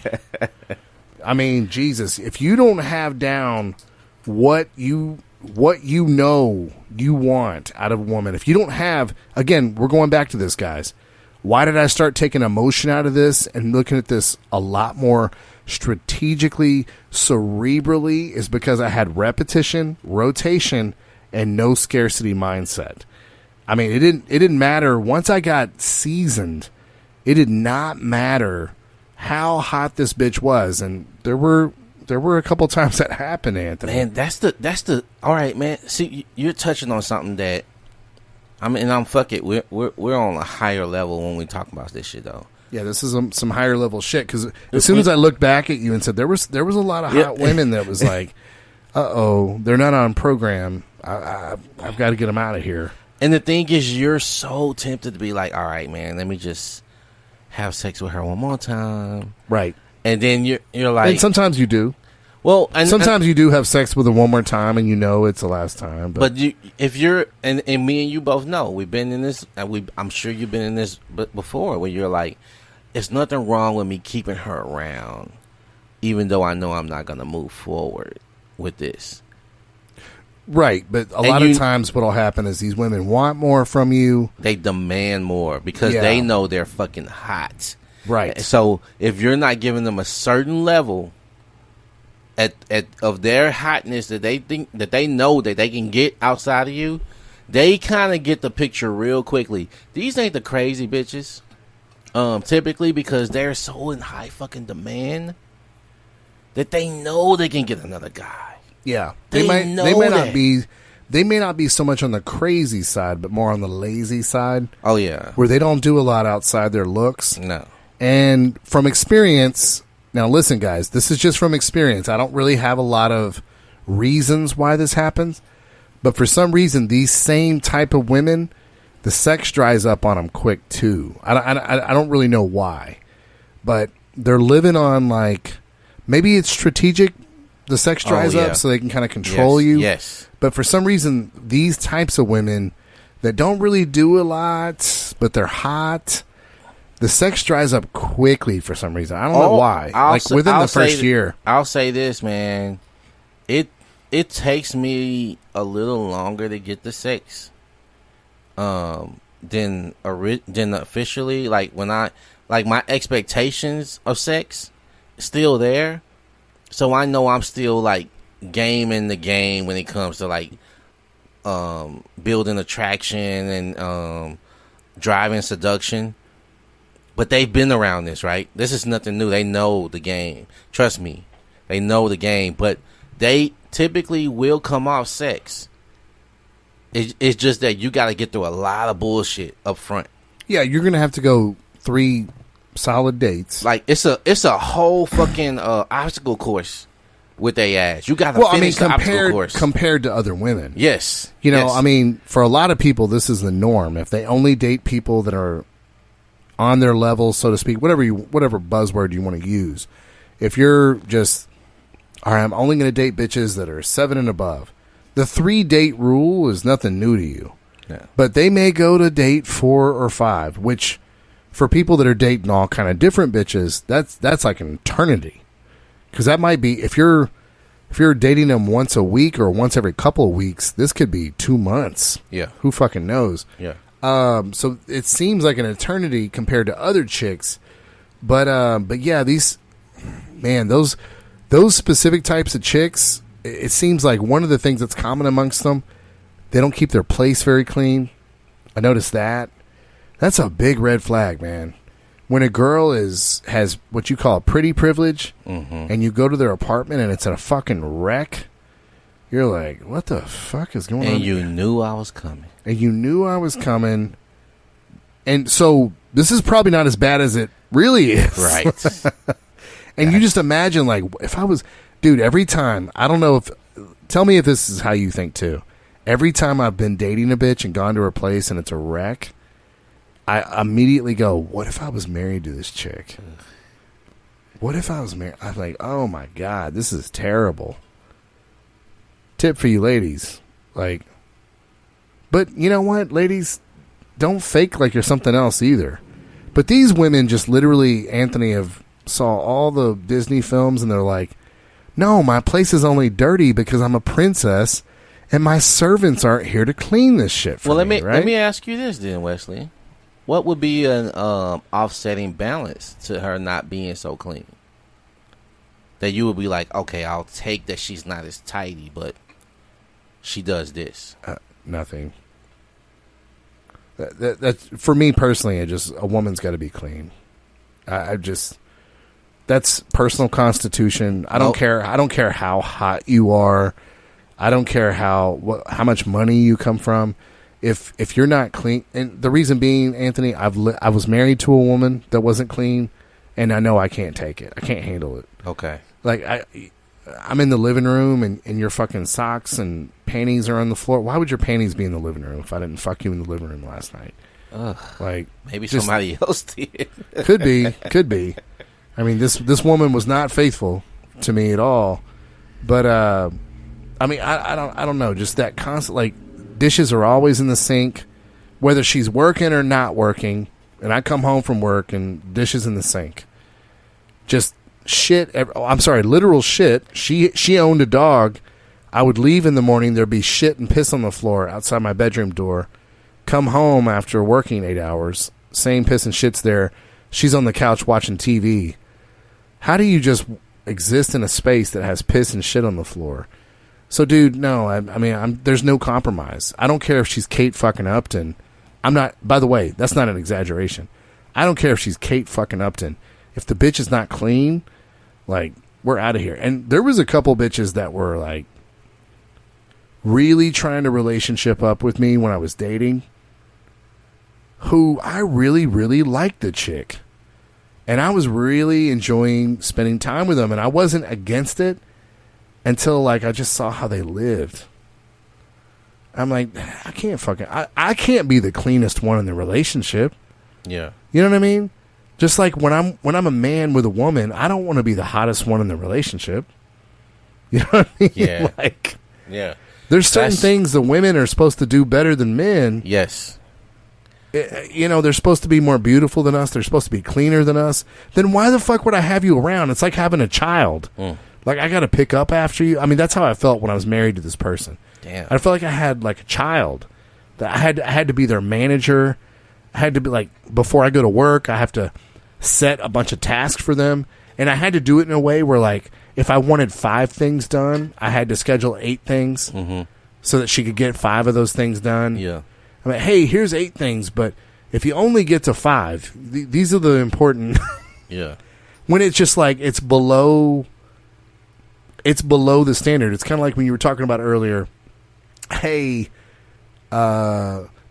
I mean, Jesus, if you don't have down what you know you want out of a woman, if you don't have, again, we're going back to this, guys, Why did I start taking emotion out of this and looking at this a lot more strategically, cerebrally? Is because I had repetition, rotation, and no scarcity mindset. I mean, it didn't matter. Once I got seasoned, it did not matter how hot this bitch was. And there were a couple times that happened, Anthony.
Man, that's the all right, man. See, you're touching on something that I'm fuck it. We're on a higher level when we talk about this shit, though.
Yeah, this is some higher level shit. Because as soon as I looked back at you and said there was a lot of hot women that was like, they're not on program. I've got to get them out of here.
And the thing is, you're so tempted to be like, all right, man, let me just have sex with her one more time,
right?
And then you're like,
and sometimes you do.
Well, and
sometimes you do have sex with her one more time, and you know it's the last time. But
if you're and me and you both know we've been in this. I'm sure you've been in this before, where you're like, "There's nothing wrong with me keeping her around, even though I know I'm not going to move forward with this."
Right, but a lot of times what'll happen is these women want more from you.
They demand more because they know they're fucking hot.
Right.
So if you're not giving them a certain level of their hotness that they think that they know that they can get outside of you, they kind of get the picture real quickly. These ain't the crazy bitches, typically, because they're so in high fucking demand that they know they can get another guy.
Yeah,
they may
not be so much on the crazy side, but more on the lazy side.
Oh yeah,
where they don't do a lot outside their looks.
No,
and from experience. Now, listen, guys, this is just from experience. I don't really have a lot of reasons why this happens, but for some reason, these same type of women, the sex dries up on them quick too. I don't really know why, but they're living on like maybe it's strategic. The sex dries up so they can kind of control you.
Yes.
But for some reason, these types of women that don't really do a lot, but they're hot, the sex dries up quickly for some reason. I don't know why. Within the first year.
I'll say this, man. It takes me a little longer to get the sex than officially. Like when my expectations of sex still there. So I know I'm still like gaming the game when it comes to like building attraction and driving seduction. But they've been around this, right? This is nothing new. They know the game. Trust me. They know the game. But they typically will come off sex. It's just that you got to get through a lot of bullshit up front.
Yeah, you're going to have to go 3 solid dates.
Like, it's a whole fucking obstacle course with they ass. You got to finish the obstacle course.
Compared to other women.
Yes.
You know, I mean, for a lot of people, this is the norm. If they only date people that are on their level, so to speak, whatever buzzword you want to use. If you're just, all right, I'm only going to date bitches that are 7 and above. The 3-date rule is nothing new to you.
Yeah. But
they may go to date 4 or 5, which for people that are dating all kind of different bitches, that's like an eternity. Because that might be, if you're dating them once a week or once every couple of weeks, this could be 2 months.
Yeah.
Who fucking knows?
Yeah.
So it seems like an eternity compared to other chicks, but yeah, those specific types of chicks, it seems like one of the things that's common amongst them, they don't keep their place very clean. I noticed that. That's a big red flag, man. When a girl has what you call pretty privilege, and you go to their apartment and it's a fucking wreck, you're like, what the fuck is going on?
And you knew I was coming.
And so this is probably not as bad as it really is.
Right.
And you just imagine, like, if I was, dude, every time, I don't know if, tell me if this is how you think too. Every time I've been dating a bitch and gone to her place and it's a wreck, I immediately go, what if I was married to this chick? What if I was married? I'm like, oh my God, this is terrible. Tip for you ladies. Like, but you know what, ladies? Don't fake like you're something else either. But these women just literally, Anthony, have saw all the Disney films and they're like, no, my place is only dirty because I'm a princess and my servants aren't here to clean this shit for me.
Let me ask you this then, Wesley. What would be an offsetting balance to her not being so clean? That you would be like, okay, I'll take that she's not as tidy, but she does this.
Nothing. That's for me personally. A woman's got to be clean. That's personal constitution. I don't care. I don't care how hot you are. I don't care how much money you come from. If you're not clean, and the reason being, Anthony, I was married to a woman that wasn't clean, and I know I can't take it. I can't handle it.
Okay.
Like I'm in the living room, and your fucking socks and panties are on the floor. Why would your panties be in the living room if I didn't fuck you in the living room last night?
Ugh.
Like
maybe somebody else did.
Could be. I mean, this woman was not faithful to me at all. But I mean, I don't know. Just that constant, like, dishes are always in the sink, whether she's working or not working. And I come home from work and dishes in the sink. Just shit. I'm sorry, literal shit. She owned a dog. I would leave in the morning. There'd be shit and piss on the floor outside my bedroom door. Come home after working 8 hours. Same piss and shit's there. She's on the couch watching TV. How do you just exist in a space that has piss and shit on the floor? So, dude, no. I mean, there's no compromise. I don't care if she's Kate fucking Upton. I'm not. By the way, that's not an exaggeration. I don't care if she's Kate fucking Upton. If the bitch is not clean, like, we're out of here. And there was a couple bitches that were like really trying to relationship up with me when I was dating, who I really, really liked the chick. And I was really enjoying spending time with them. And I wasn't against it until, like, I just saw how they lived. I'm like, I can't be the cleanest one in the relationship.
Yeah.
You know what I mean? Just like when I'm a man with a woman, I don't want to be the hottest one in the relationship. You know what I mean?
Yeah.
Like,
yeah.
There's certain things the women are supposed to do better than men.
Yes.
You know, they're supposed to be more beautiful than us. They're supposed to be cleaner than us. Then why the fuck would I have you around? It's like having a child. Like, I got to pick up after you. I mean, that's how I felt when I was married to this person.
Damn.
I felt like I had, like, a child. That I had to be their manager. I had to be, like, before I go to work, I have to set a bunch of tasks for them. And I had to do it in a way where, like, if I wanted 5 things done, I had to schedule 8 things so that she could get 5 of those things done.
Yeah.
I mean, hey, here's 8 things, but if you only get to 5, these are the important.
Yeah. When
it's just like it's below the standard. It's kind of like when you were talking about earlier. Hey,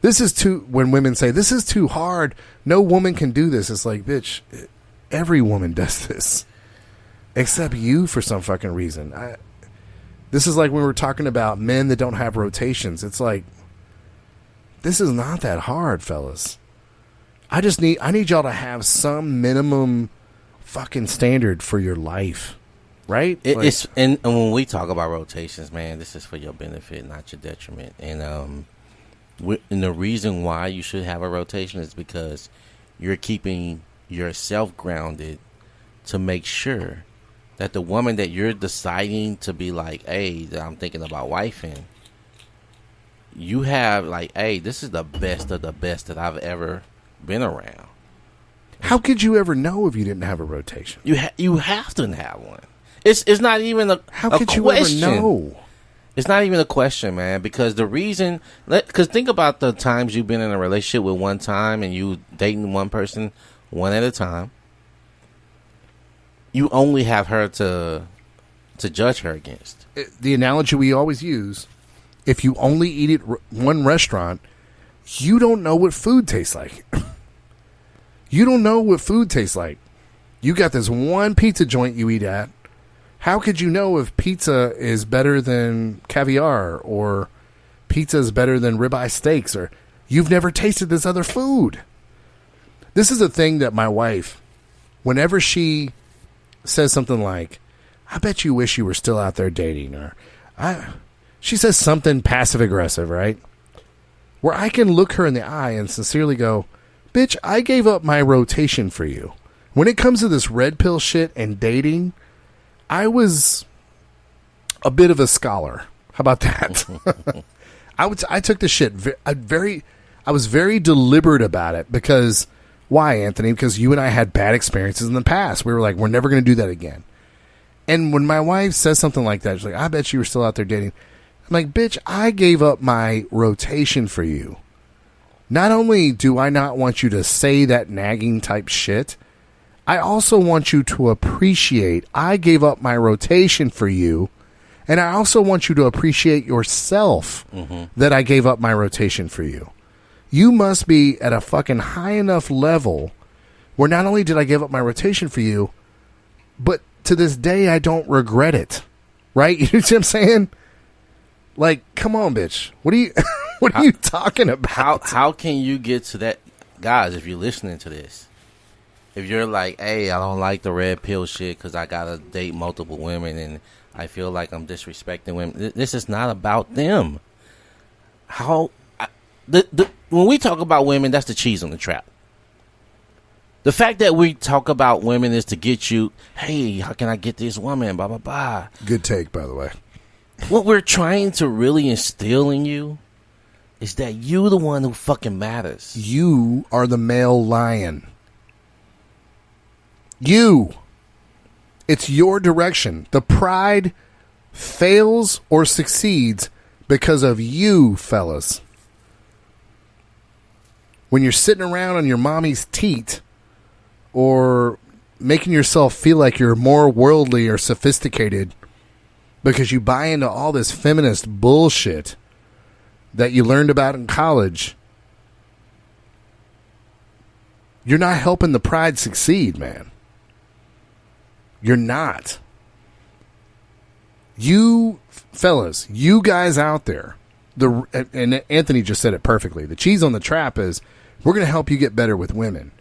this is too. When women say this is too hard, no woman can do this. It's like, bitch, every woman does this, except you for some fucking reason. This is like when we were talking about men that don't have rotations. It's like, this is not that hard, fellas. I need y'all to have some minimum fucking standard for your life, right?
And when we talk about rotations, man, this is for your benefit, not your detriment. And the reason why you should have a rotation is because you're keeping yourself grounded to make sure that the woman that you're deciding to be like, hey, that I'm thinking about wifing, you have like, hey, this is the best of the best that I've ever been around.
How could you ever know if you didn't have a rotation?
You have to have one. It's not even a
how
a
could
question.
You ever know?
It's not even a question, man. Because the reason, because think about the times you've been in a relationship with one time and you dating one person one at a time. You only have her to judge her against.
The analogy we always use. If you only eat at one restaurant, you don't know what food tastes like. You don't know what food tastes like. You got this one pizza joint you eat at. How could you know if pizza is better than caviar or pizza is better than ribeye steaks? Or you've never tasted this other food. This is a thing that my wife, whenever she says something like, I bet you wish you were still out there dating, or she says something passive-aggressive, right? Where I can look her in the eye and sincerely go, bitch, I gave up my rotation for you. When it comes to this red pill shit and dating, I was a bit of a scholar. How about that? I took the shit I was very deliberate about it because, why, Anthony? Because you and I had bad experiences in the past. We were like, we're never going to do that again. And when my wife says something like that, she's like, I bet you were still out there dating. I'm like, bitch, I gave up my rotation for you. Not only do I not want you to say that nagging type shit, I also want you to appreciate I gave up my rotation for you. And I also want you to appreciate yourself that I gave up my rotation for you. You must be at a fucking high enough level where not only did I give up my rotation for you, but to this day, I don't regret it. Right? You know what I'm saying? Like, come on, bitch. What are you talking about?
How can you get to that? Guys, if you're listening to this, if you're like, hey, I don't like the red pill shit because I got to date multiple women and I feel like I'm disrespecting women. This is not about them. When we talk about women, that's the cheese on the trap. The fact that we talk about women is to get you, hey, how can I get this woman, blah, blah, blah.
Good take, by the way.
What we're trying to really instill in you is that you the one who fucking matters.
You are the male lion. You. It's your direction. The pride fails or succeeds because of you, fellas. When you're sitting around on your mommy's teat or making yourself feel like you're more worldly or sophisticated because you buy into all this feminist bullshit that you learned about in college, you're not helping the pride succeed, man. You're not. You fellas, you guys out there, and Anthony just said it perfectly. The cheese on the trap is we're going to help you get better with women.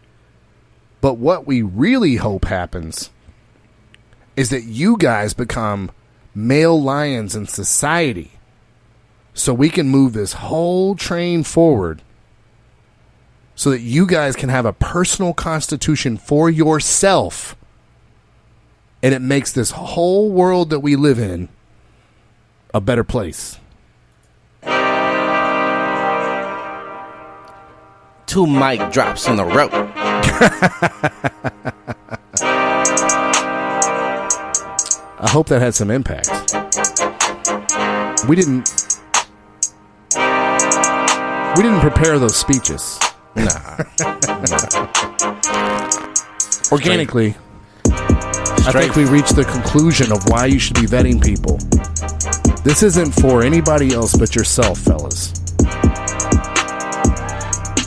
But what we really hope happens is that you guys become male lions in society so we can move this whole train forward so that you guys can have a personal constitution for yourself. And it makes this whole world that we live in a better place.
2 mic drops in a row.
I hope that had some impact. We didn't prepare those speeches.
Nah.
Organically. I think we reached the conclusion of why you should be vetting people. This isn't for anybody else but yourself, fellas.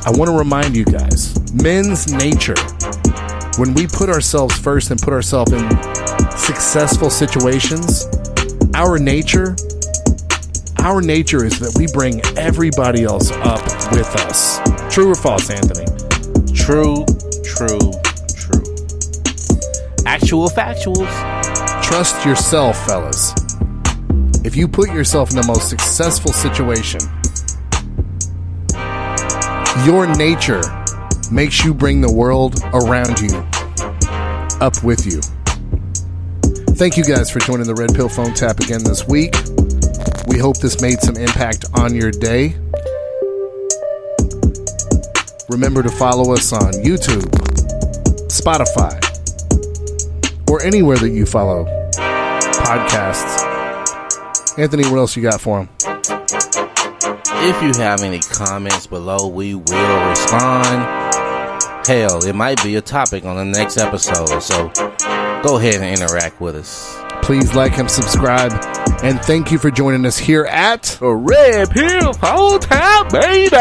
I want to remind you guys, men's nature, when we put ourselves first and put ourselves in successful situations, our nature is that we bring everybody else up with us. True or false, Anthony?
True. Actual factuals.
Trust yourself, fellas. If you put yourself in the most successful situation, your nature makes you bring the world around you up with you. Thank you guys for joining the Red Pill Phone Tap again this week. We hope this made some impact on your day. Remember to follow us on YouTube, Spotify, or anywhere that you follow podcasts. Anthony, what else you got for him?
If you have any comments below, we will respond. Hell, it might be a topic on the next episode, so go ahead and interact with us.
Please like and subscribe, and thank you for joining us here at
The Red Pill Phone Tap, baby!